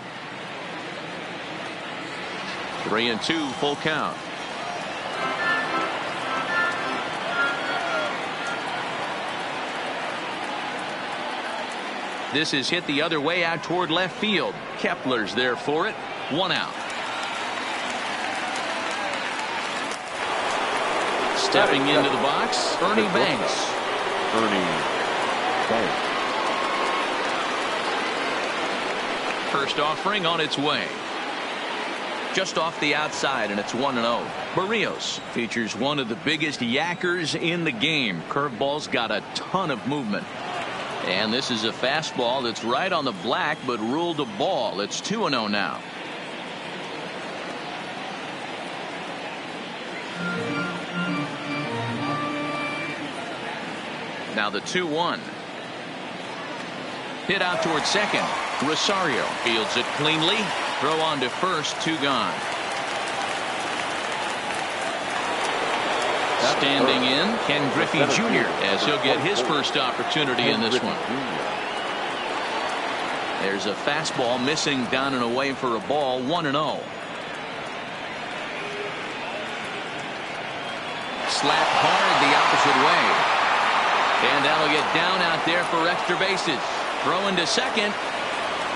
3-2, full count. This is hit the other way out toward left field. Kepler's there for it. 1 out. Stepping into the box, Ernie Banks. First offering on its way. Just off the outside, and it's 1-0. Barrios features one of the biggest yackers in the game. Curveball's got a ton of movement. And this is a fastball that's right on the black, but ruled a ball. It's 2-0 now. Now the 2-1. Hit out toward second. Rosario fields it cleanly. Throw on to first. 2 gone. Standing in, Ken Griffey Jr. as he'll get his first opportunity in this one. There's a fastball missing down and away for a ball. 1-0. Slapped hard the opposite way. And that'll get down out there for extra bases. Throwing to second.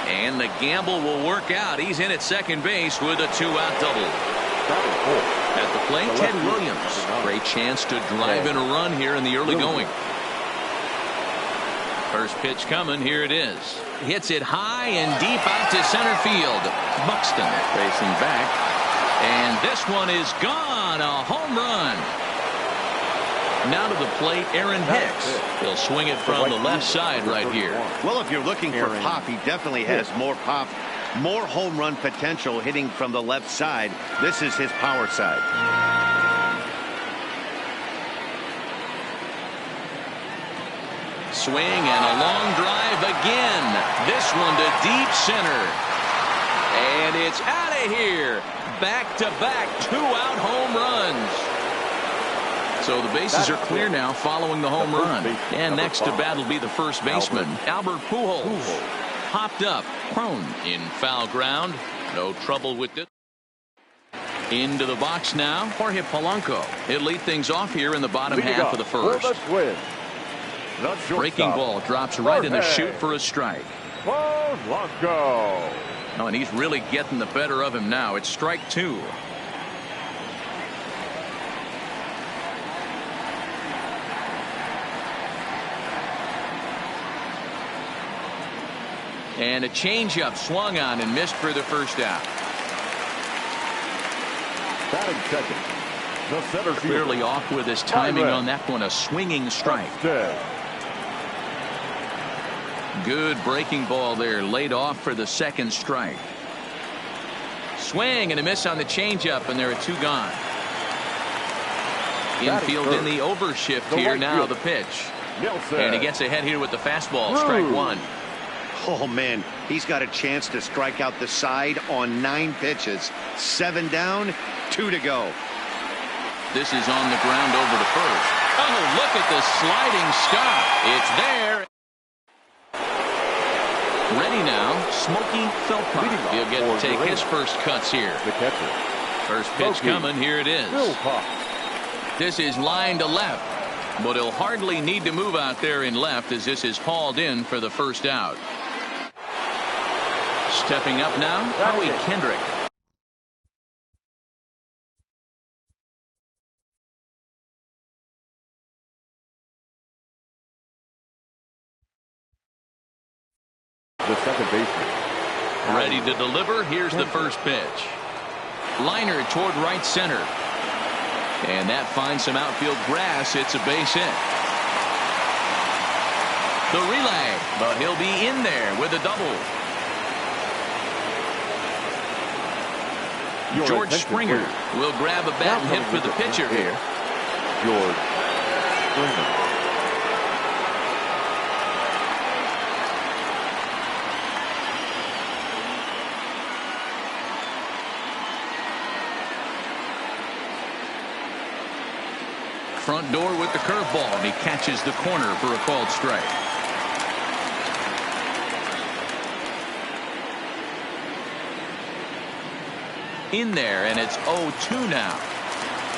And the gamble will work out. He's in at second base with a 2-out double. At the plate, Ted Williams. Great chance to drive in a run here in the early going. First pitch coming. Here it is. Hits it high and deep out to center field. Buxton facing back. And this one is gone. A home run. Now to the plate, Aaron Hicks. He'll swing it from the left side right here. Well, if you're looking for pop, he definitely has more pop, more home run potential hitting from the left side. This is his power side. Swing and a long drive again. This one to deep center. And it's out of here. Back-to-back 2-out home runs. So the bases are clear now following the home run. And next to bat will be the first baseman, Albert Pujols. Popped up, prone in foul ground. No trouble with it. Into the box now, Jorge Polanco. He'll lead things off here in the bottom half of the first. Breaking ball drops right in the chute for a strike. Polanco. Oh, and he's really getting the better of him now. It's strike 2. And a changeup swung on and missed for the first out. Batting second, the center fielder. Clearly off with his timing on that one. A swinging strike. Good breaking ball there. Laid off for the second strike. Swing and a miss on the changeup, and there are 2 gone. Infield in the overshift here now. The pitch. And he gets ahead here with the fastball. Strike 1. Oh, man, he's got a chance to strike out the side on 9 pitches. 7 down, 2 to go. This is on the ground over to first. Oh, look at the sliding stop. It's there. Ready now, Smokey Philpott. He'll get to take his first cuts here. The catcher. First pitch coming. Here it is. This is line to left. But he'll hardly need to move out there in left as this is hauled in for the first out. Stepping up now, Howie Kendrick. The second baseman. Ready to deliver. Here's the first pitch. Liner toward right center. And that finds some outfield grass. It's a base hit. The relay, but he'll be in there with a double. George Springer will grab a bat and hit for the pitcher here. George Springer. Front door with the curveball, and he catches the corner for a called strike. In there, and it's 0-2 now.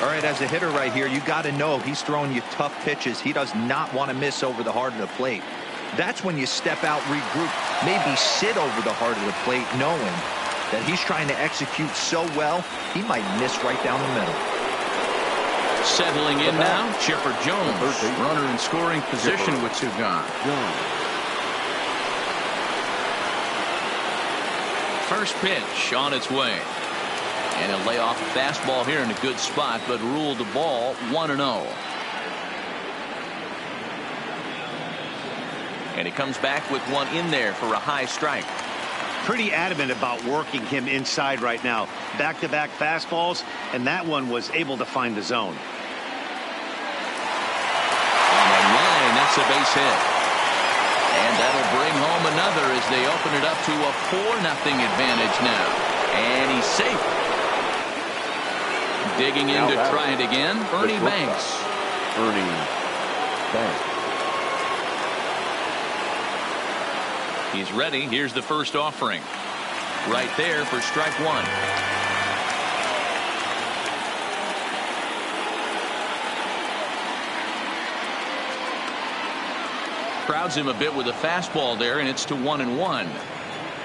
All right, as a hitter right here, you got to know he's throwing you tough pitches. He does not want to miss over the heart of the plate. That's when you step out, regroup, maybe sit over the heart of the plate, knowing that he's trying to execute so well, he might miss right down the middle. Settling in now, Chipper Jones. Runner in scoring position with 2 gone. First pitch on its way. And he'll lay off a fastball here in a good spot, but ruled the ball 1-0. And he comes back with one in there for a high strike. Pretty adamant about working him inside right now. Back-to-back fastballs, and that one was able to find the zone. On the line, that's a base hit. And that'll bring home another as they open it up to a 4-0 advantage now. And he's safe. Digging in to try it again, Ernie Banks. Ernie Banks. He's ready. Here's the first offering. Right there for strike one. Crowds him a bit with a fastball there, and it's to 1-1.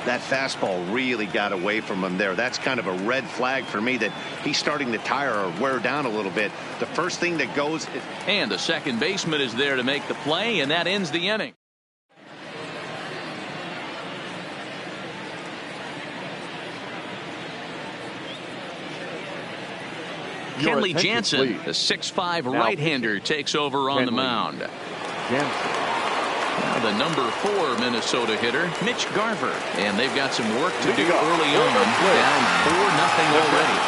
That fastball really got away from him there. That's kind of a red flag for me that he's starting to tire or wear down a little bit. The first thing that goes. And the second baseman is there to make the play, and that ends the inning. Kenley Jansen, the 6'5" right-hander, takes over on the mound. Now the number 4 Minnesota hitter, Mitch Garver. And they've got some work to do early on. Down 4-0 already.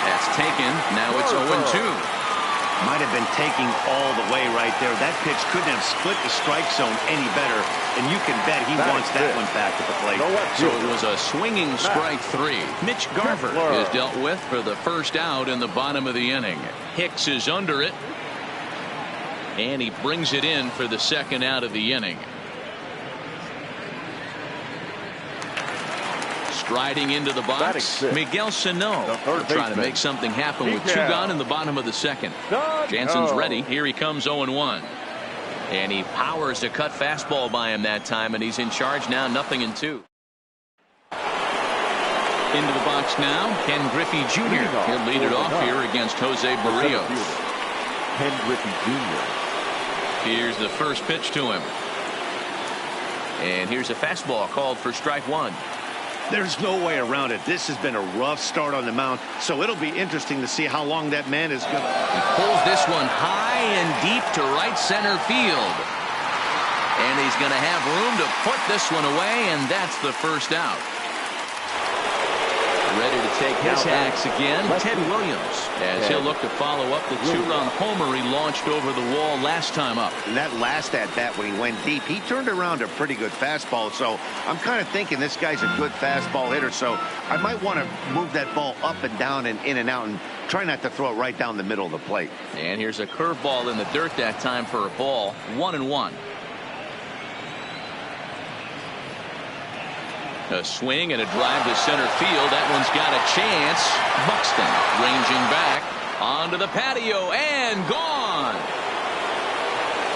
That's taken. Now it's 0-2. Might have been taking all the way right there. That pitch couldn't have split the strike zone any better. And you can bet he wants that one back at the plate. So it was a swinging strike 3. Mitch Garver is dealt with for the first out in the bottom of the inning. Hicks is under it. And he brings it in for the second out of the inning. Striding into the box, Miguel Sano trying to make something happen with 2 gone in the bottom of the second. Jansen's ready. Here he comes 0-1. And he powers a cut fastball by him that time, and he's in charge now, 0-2. Into the box now, Ken Griffey Jr. He'll lead it off here against Jose Barrios. Ken Griffey Jr. Here's the first pitch to him. And here's a fastball called for strike 1. There's no way around it. This has been a rough start on the mound, so it'll be interesting to see how long that man is going to. He pulls this one high and deep to right center field. And he's going to have room to put this one away, and that's the first out. Ready to take his hacks again, Ted Williams, as he'll look to follow up the 2-run homer he launched over the wall last time up. And that last at-bat when he went deep, he turned around a pretty good fastball. So I'm kind of thinking this guy's a good fastball hitter. So I might want to move that ball up and down and in and out and try not to throw it right down the middle of the plate. And here's a curveball in the dirt that time for a ball. 1-1. A swing and a drive to center field. That one's got a chance. Buxton ranging back onto the patio and gone.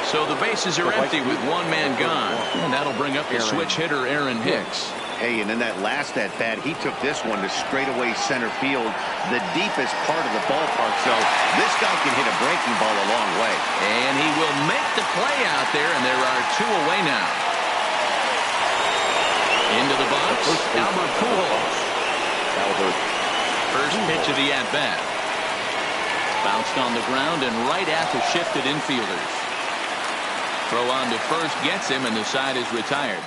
So the bases are empty with 1 man gone. And that'll bring up the switch hitter Aaron Hicks. Hey, and in that last at-bat, he took this one to straightaway center field, the deepest part of the ballpark. So this guy can hit a breaking ball a long way. And he will make the play out there, and there are 2 away now. Into the box, Albert Pujols. First pitch of the at-bat. Bounced on the ground and right at the shifted infielders. Throw on to first gets him, and the side is retired.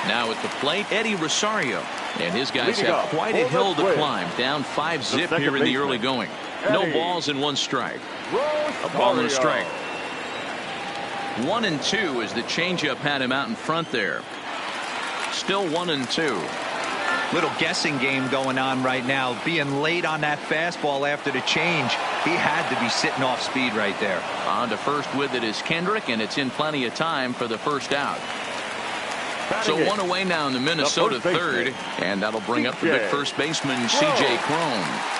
Now at the plate, Eddie Rosario. And his guys have quite a hill to climb. Down 5-zip here in the early going. No balls and 1 strike. A ball and a strike. 1-2 as the changeup had him out in front there. Still 1-2. Little guessing game going on right now. Being late on that fastball after the change. He had to be sitting off speed right there. On to first with it is Kendrick, and it's in plenty of time for the first out. So 1 away now in the Minnesota third, and that'll bring up the big first baseman C.J. Cron.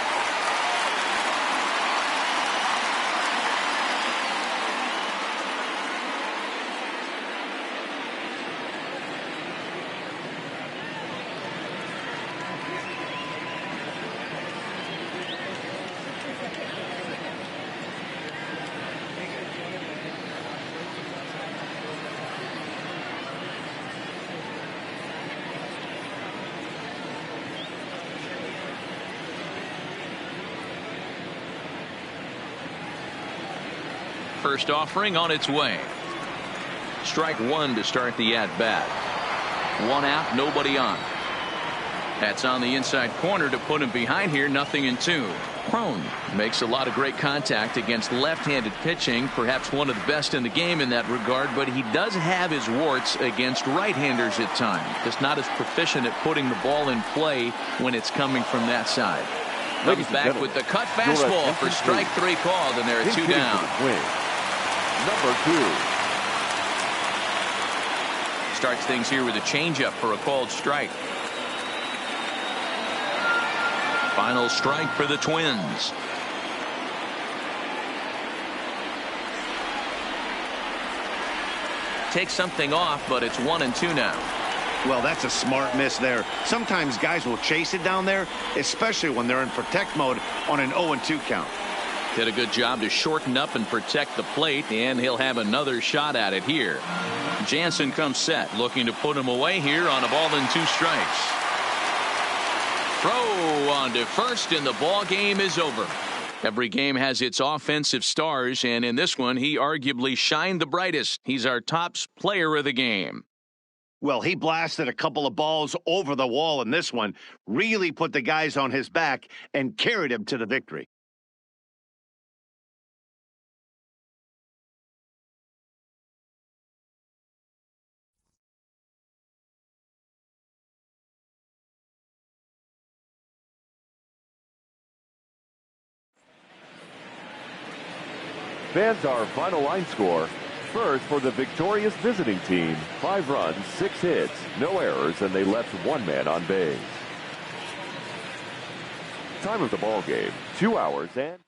First offering on its way. Strike 1 to start the at-bat. 1 out, nobody on. That's on the inside corner to put him behind here. 0-2. Cron makes a lot of great contact against left-handed pitching, perhaps one of the best in the game in that regard, but he does have his warts against right-handers at times. Just not as proficient at putting the ball in play when it's coming from that side. Comes back with the cut fastball for strike 3 called, and there are 2 down. Number 2. Starts things here with a changeup for a called strike. Final strike for the Twins. Takes something off, but it's 1-2 now. Well, that's a smart miss there. Sometimes guys will chase it down there, especially when they're in protect mode on an 0-2 count. Did a good job to shorten up and protect the plate, and he'll have another shot at it here. Jansen comes set, looking to put him away here on a ball and 2 strikes. Throw on to first, and the ball game is over. Every game has its offensive stars, and in this one, he arguably shined the brightest. He's our top player of the game. Well, he blasted a couple of balls over the wall in this one, really put the guys on his back and carried him to the victory. Fans, our final line score. First, for the victorious visiting team, 5 runs, 6 hits, no errors, and they left 1 man on base. Time of the ball game, 2 hours and...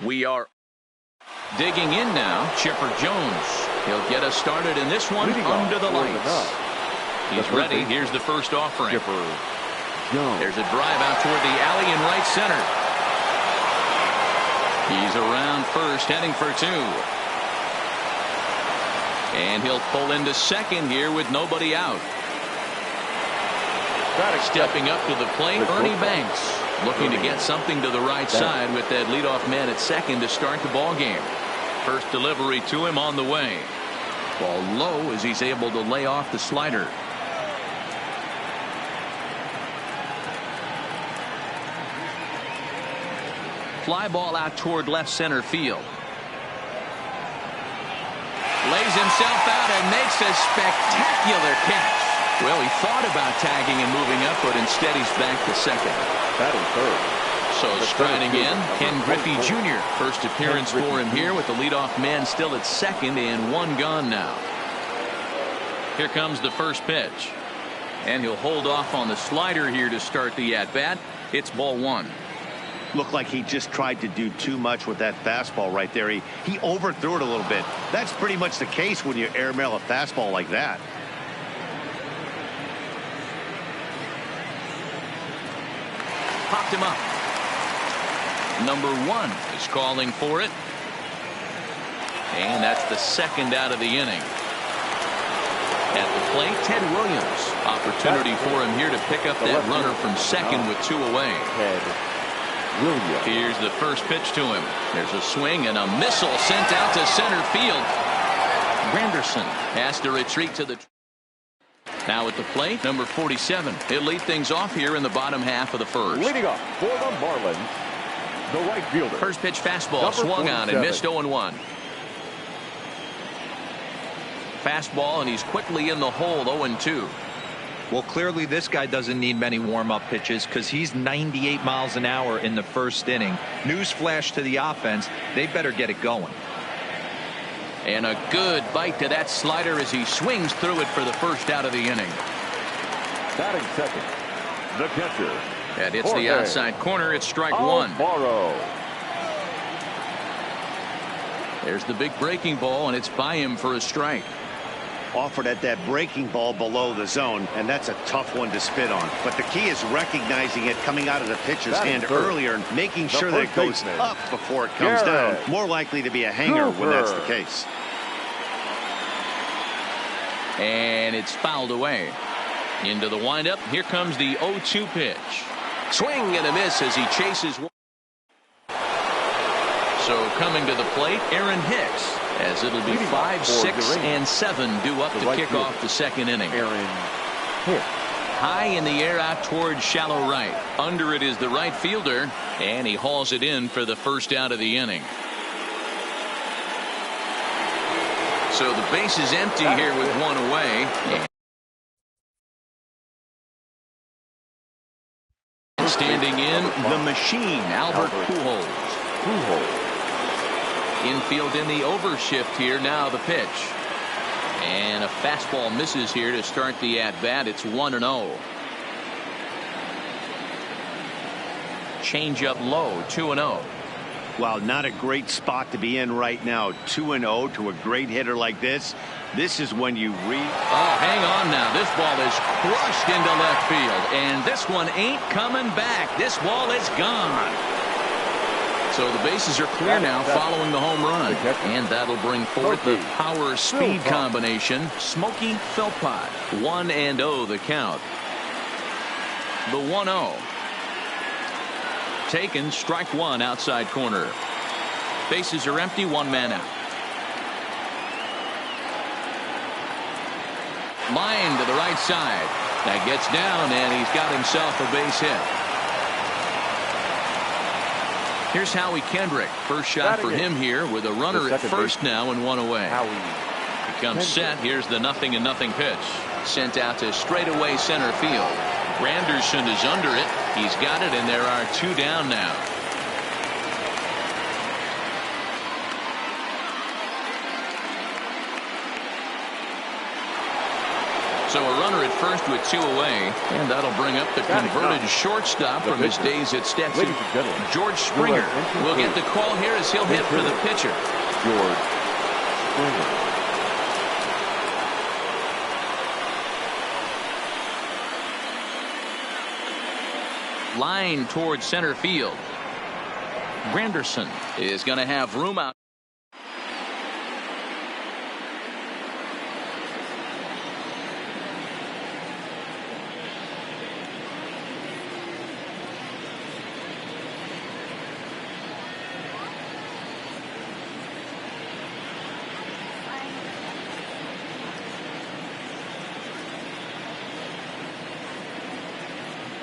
We are digging in now. Chipper Jones. He'll get us started in this one under the lights. He's ready. Here's the first offering. Chipper Jones. There's a drive out toward the alley in right center. He's around first, heading for 2. And he'll pull into second here with nobody out. Stepping up to the plate, Ernie Banks. Looking to get something to the right side with that leadoff man at second to start the ball game. First delivery to him on the way. Ball low as he's able to lay off the slider. Fly ball out toward left center field. Lays himself out and makes a spectacular catch. Well, he thought about tagging and moving up, but instead he's back to second. Batting third. So striding in, Ken Griffey Jr. First appearance for him here with the leadoff man still at second and 1 gone now. Here comes the first pitch. And he'll hold off on the slider here to start the at-bat. It's ball 1. Looked like he just tried to do too much with that fastball right there. He overthrew it a little bit. That's pretty much the case when you airmail a fastball like that. Popped him up. Number 1 is calling for it. And that's the second out of the inning. At the plate, Ted Williams. Opportunity for him here to pick up that runner from second with 2 away. Here's the first pitch to him. There's a swing and a missile sent out to center field. Granderson has to retreat to the. Now at the plate, number 47. He'll lead things off here in the bottom half of the first. Leading off for the Marlins, the right fielder. First pitch fastball swung on and missed 0-1. Fastball, and he's quickly in the hole, 0-2. Well, clearly this guy doesn't need many warm-up pitches because he's 98 miles an hour in the first inning. Newsflash to the offense, they better get it going. And a good bite to that slider as he swings through it for the first out of the inning. Batting second, the catcher. That hits the outside corner. It's strike one. There's the big breaking ball, and it's by him for a strike. Offered at that breaking ball below the zone, and that's a tough one to spit on. But the key is recognizing it coming out of the pitcher's hand earlier and making sure that it goes up before it comes down. More likely to be a hanger when that's the case. And it's fouled away. Into the windup. Here comes the 0-2 pitch. Swing and a miss as he chases. So coming to the plate, Aaron Hicks. As it'll be 5, 6, and 7 due up to kick off the second inning. High in the air out towards shallow right. Under it is the right fielder, and he hauls it in for the first out of the inning. So the base is empty here with 1 away. And standing in, the machine, Albert Pujols. Infield in the overshift here. Now the pitch. And a fastball misses here to start the at-bat. It's 1-0. Change up low, 2-0. Wow, not a great spot to be in right now. 2-0 to a great hitter like this. This is when you Oh, hang on now. This ball is crushed into left field. And this one ain't coming back. This ball is gone. So the bases are clear now following the home run. And that'll bring forth the power-speed combination. Smokey Philpott. 1-0 the count. The 1-0. Taken, strike one, outside corner. Bases are empty, 1 man out. Line to the right side. That gets down, and he's got himself a base hit. Here's Howie Kendrick. First shot for him here with a runner at first now and 1 away. He comes set. Here's the 0-0 pitch. Sent out to straightaway center field. Granderson is under it. He's got it, and there are 2 down now. So a runner at first with 2 away, and that'll bring up the converted shortstop from his days at Stetson. George Springer will get the call here as he'll hit for the pitcher. George Springer. Line towards center field. Granderson is going to have room out.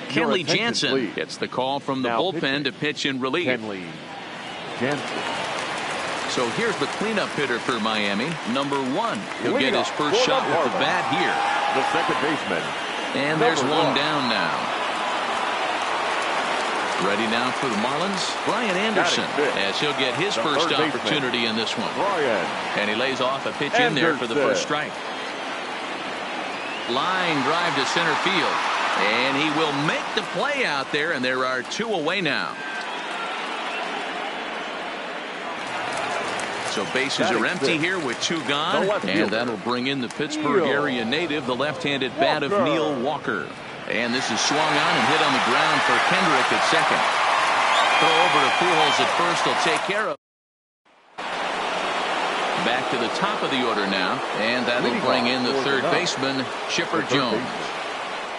Kenley Jansen gets the call from the bullpen to pitch in relief. Kenley Jansen. So here's the cleanup hitter for Miami, number 1. He'll get his first shot with the bat here. The second baseman. And there's 1 down now. Ready now for the Marlins, Brian Anderson, as he'll get his first opportunity in this one. And he lays off a pitch in there for the first strike. Line drive to center field. And he will make the play out there, and there are 2 away now. So bases are empty here with 2 gone, and that'll bring in the Pittsburgh area native, the left-handed bat of Neil Walker. And this is swung on and hit on the ground for Kendrick at second. Throw over to Pujols at first. He'll take care of. Back to the top of the order now, and that'll bring in the third baseman, Chipper Jones.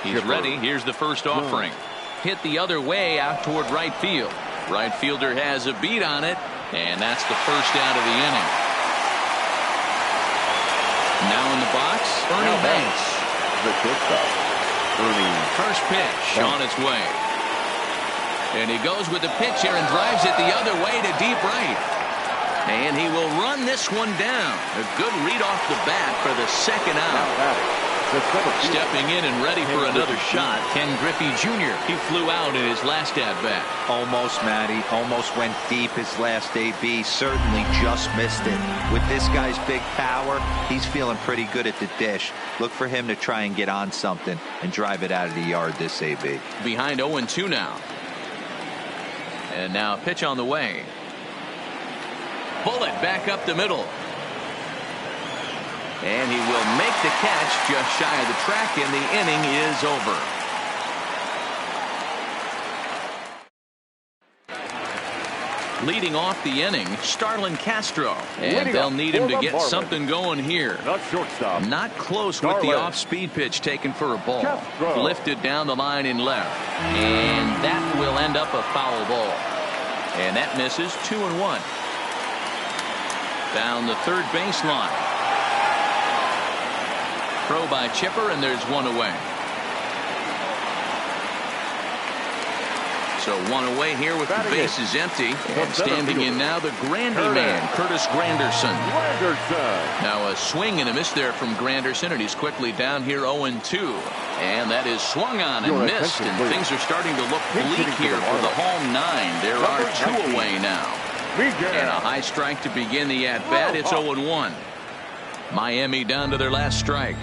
He's ready. Here's the first offering. Hit the other way out toward right field. Right fielder has a beat on it, and that's the first out of the inning. Now in the box, Ernie Banks. The shortstop, Ernie. First pitch on its way. And he goes with the pitch here and drives it the other way to deep right. And he will run this one down. A good read off the bat for the second out. Stepping in and ready for another shot, Ken Griffey Jr. He flew out in his last at-bat. Almost, Matty. Almost went deep his last AB. Certainly just missed it. With this guy's big power, he's feeling pretty good at the dish. Look for him to try and get on something and drive it out of the yard this AB. Behind 0-2 now. And now pitch on the way. Bullet back up the middle. And he will make the catch just shy of the track, and the inning is over. Leading off the inning, Starlin Castro. And they'll need him to get something going here. Not close with the off-speed pitch taken for a ball. Lifted down the line in left. And that will end up a foul ball. And that misses 2-1. Down the third baseline. Throw by Chipper, and there's one away. So one away here with the bases empty. And standing in now, the Grandy man, Curtis Granderson. Now a swing and a miss there from Granderson, and he's quickly down here 0-2. And that is swung on and missed, and things are starting to look bleak here for the home nine. There are two away now. And a high strike to begin the at-bat. It's 0-1. Miami down to their last strike.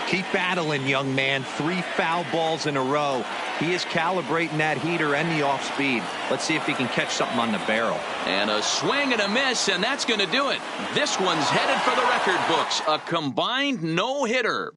Keep battling, young man. 3 foul balls in a row. He is calibrating that heater and the off speed. Let's see if he can catch something on the barrel. And a swing and a miss, and that's going to do it. This one's headed for the record books. A combined no-hitter.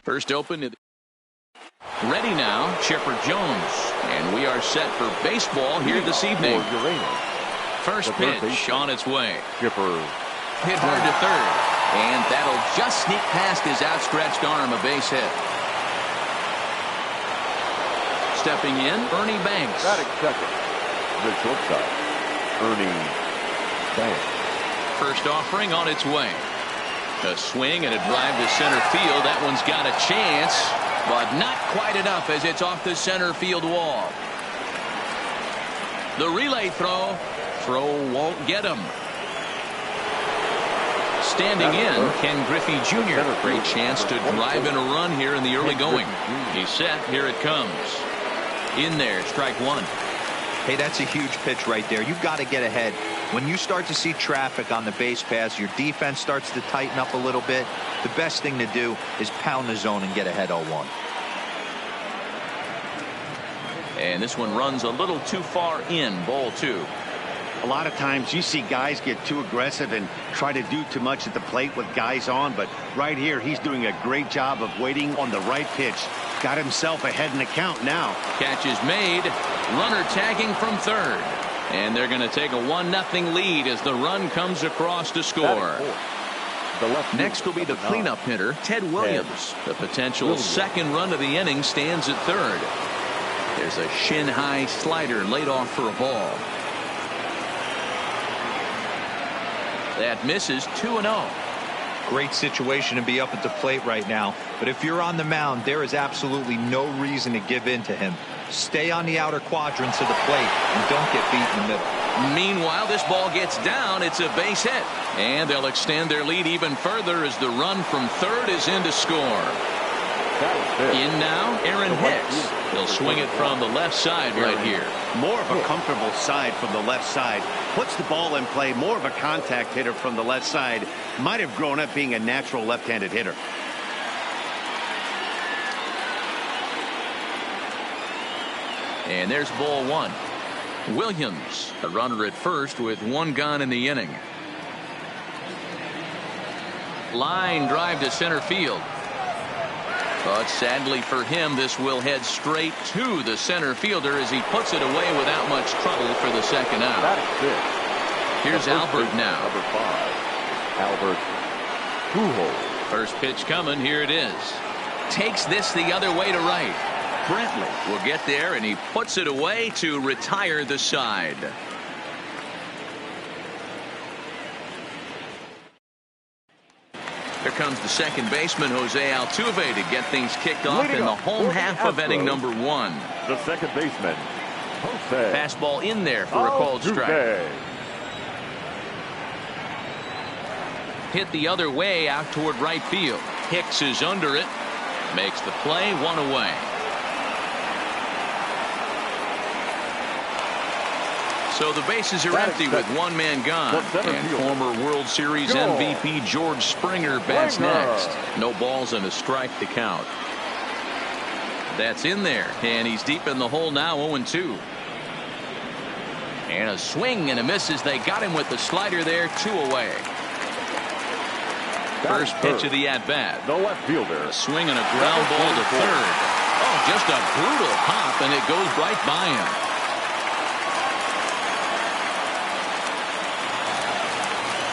First open. Ready now, Chipper Jones. And we are set for baseball here this evening. First pitch on its way. Chipper. Hit hard to third. And that'll just sneak past his outstretched arm, a base hit. Stepping in, Ernie Banks. Batting second. The shortstop, Ernie Banks. First offering on its way. A swing and a drive to center field. That one's got a chance, but not quite enough as it's off the center field wall. The relay throw. Throw won't get him. Standing in, Ken Griffey Jr. Great chance to drive in a run here in the early going. He's set. Here it comes. In there, strike one. Hey, that's a huge pitch right there. You've got to get ahead. When you start to see traffic on the base pass, your defense starts to tighten up a little bit. The best thing to do is pound the zone and get ahead 0-1. And this one runs a little too far in, ball two. A lot of times you see guys get too aggressive and try to do too much at the plate with guys on, but right here he's doing a great job of waiting on the right pitch. Got himself ahead in the count now. Catch is made. Runner tagging from third. And they're going to take a 1-0 lead as the run comes across to score. Next will be the cleanup hitter, Ted Williams. The potential second run of the inning stands at third. There's a shin-high slider laid off for a ball. That misses 2-0. Great situation to be up at the plate right now. But if you're on the mound, there is absolutely no reason to give in to him. Stay on the outer quadrants of the plate and don't get beat in the middle. Meanwhile, this ball gets down. It's a base hit. And they'll extend their lead even further as the run from third is in to score. In now, Aaron Hicks. He'll swing it from the left side right here. More of a comfortable side from the left side. Puts the ball in play. More of a contact hitter from the left side. Might have grown up being a natural left-handed hitter. And there's ball one. Williams, a runner at first with one gone in the inning. Line drive to center field. But sadly for him, this will head straight to the center fielder as he puts it away without much trouble for the second out. Here's Albert now. Number 5, Albert Pujols. First pitch coming. Here it is. Takes this the other way to right. Brentley will get there, and he puts it away to retire the side. Here comes the second baseman, Jose Altuve, to get things kicked off in the home half of inning number 1. The second baseman, Jose. Fastball in there for a called strike. Hit the other way out toward right field. Hicks is under it. Makes the play, one away. So the bases are empty with one man gone. And former World Series MVP George Springer bats next. No balls and a strike to count. That's in there. And he's deep in the hole now, 0-2. And a swing and a miss as they got him with the slider there, 2 away. First pitch of the at-bat. The left fielder. A swing and a ground ball to third. Oh, just a brutal pop, and it goes right by him.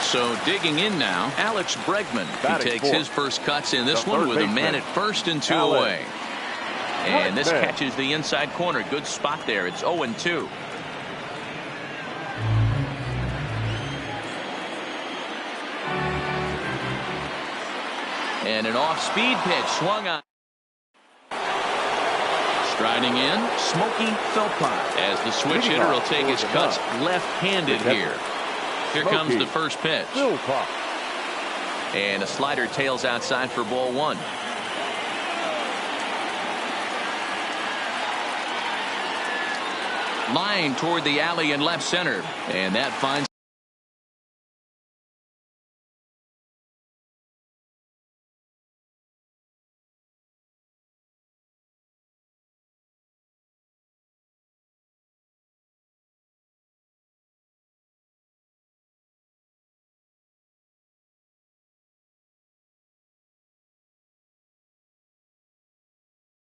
So digging in now, Alex Bregman. He takes his first cuts in this one with a man at first and 2 away. And this catches the inside corner. Good spot there. It's 0-2. And an off-speed pitch swung on. Striding in, Smokey Philpott, as the switch hitter will take his cuts left-handed here. Here comes the first pitch. And a slider tails outside for ball 1. Line toward the alley in left center. And that finds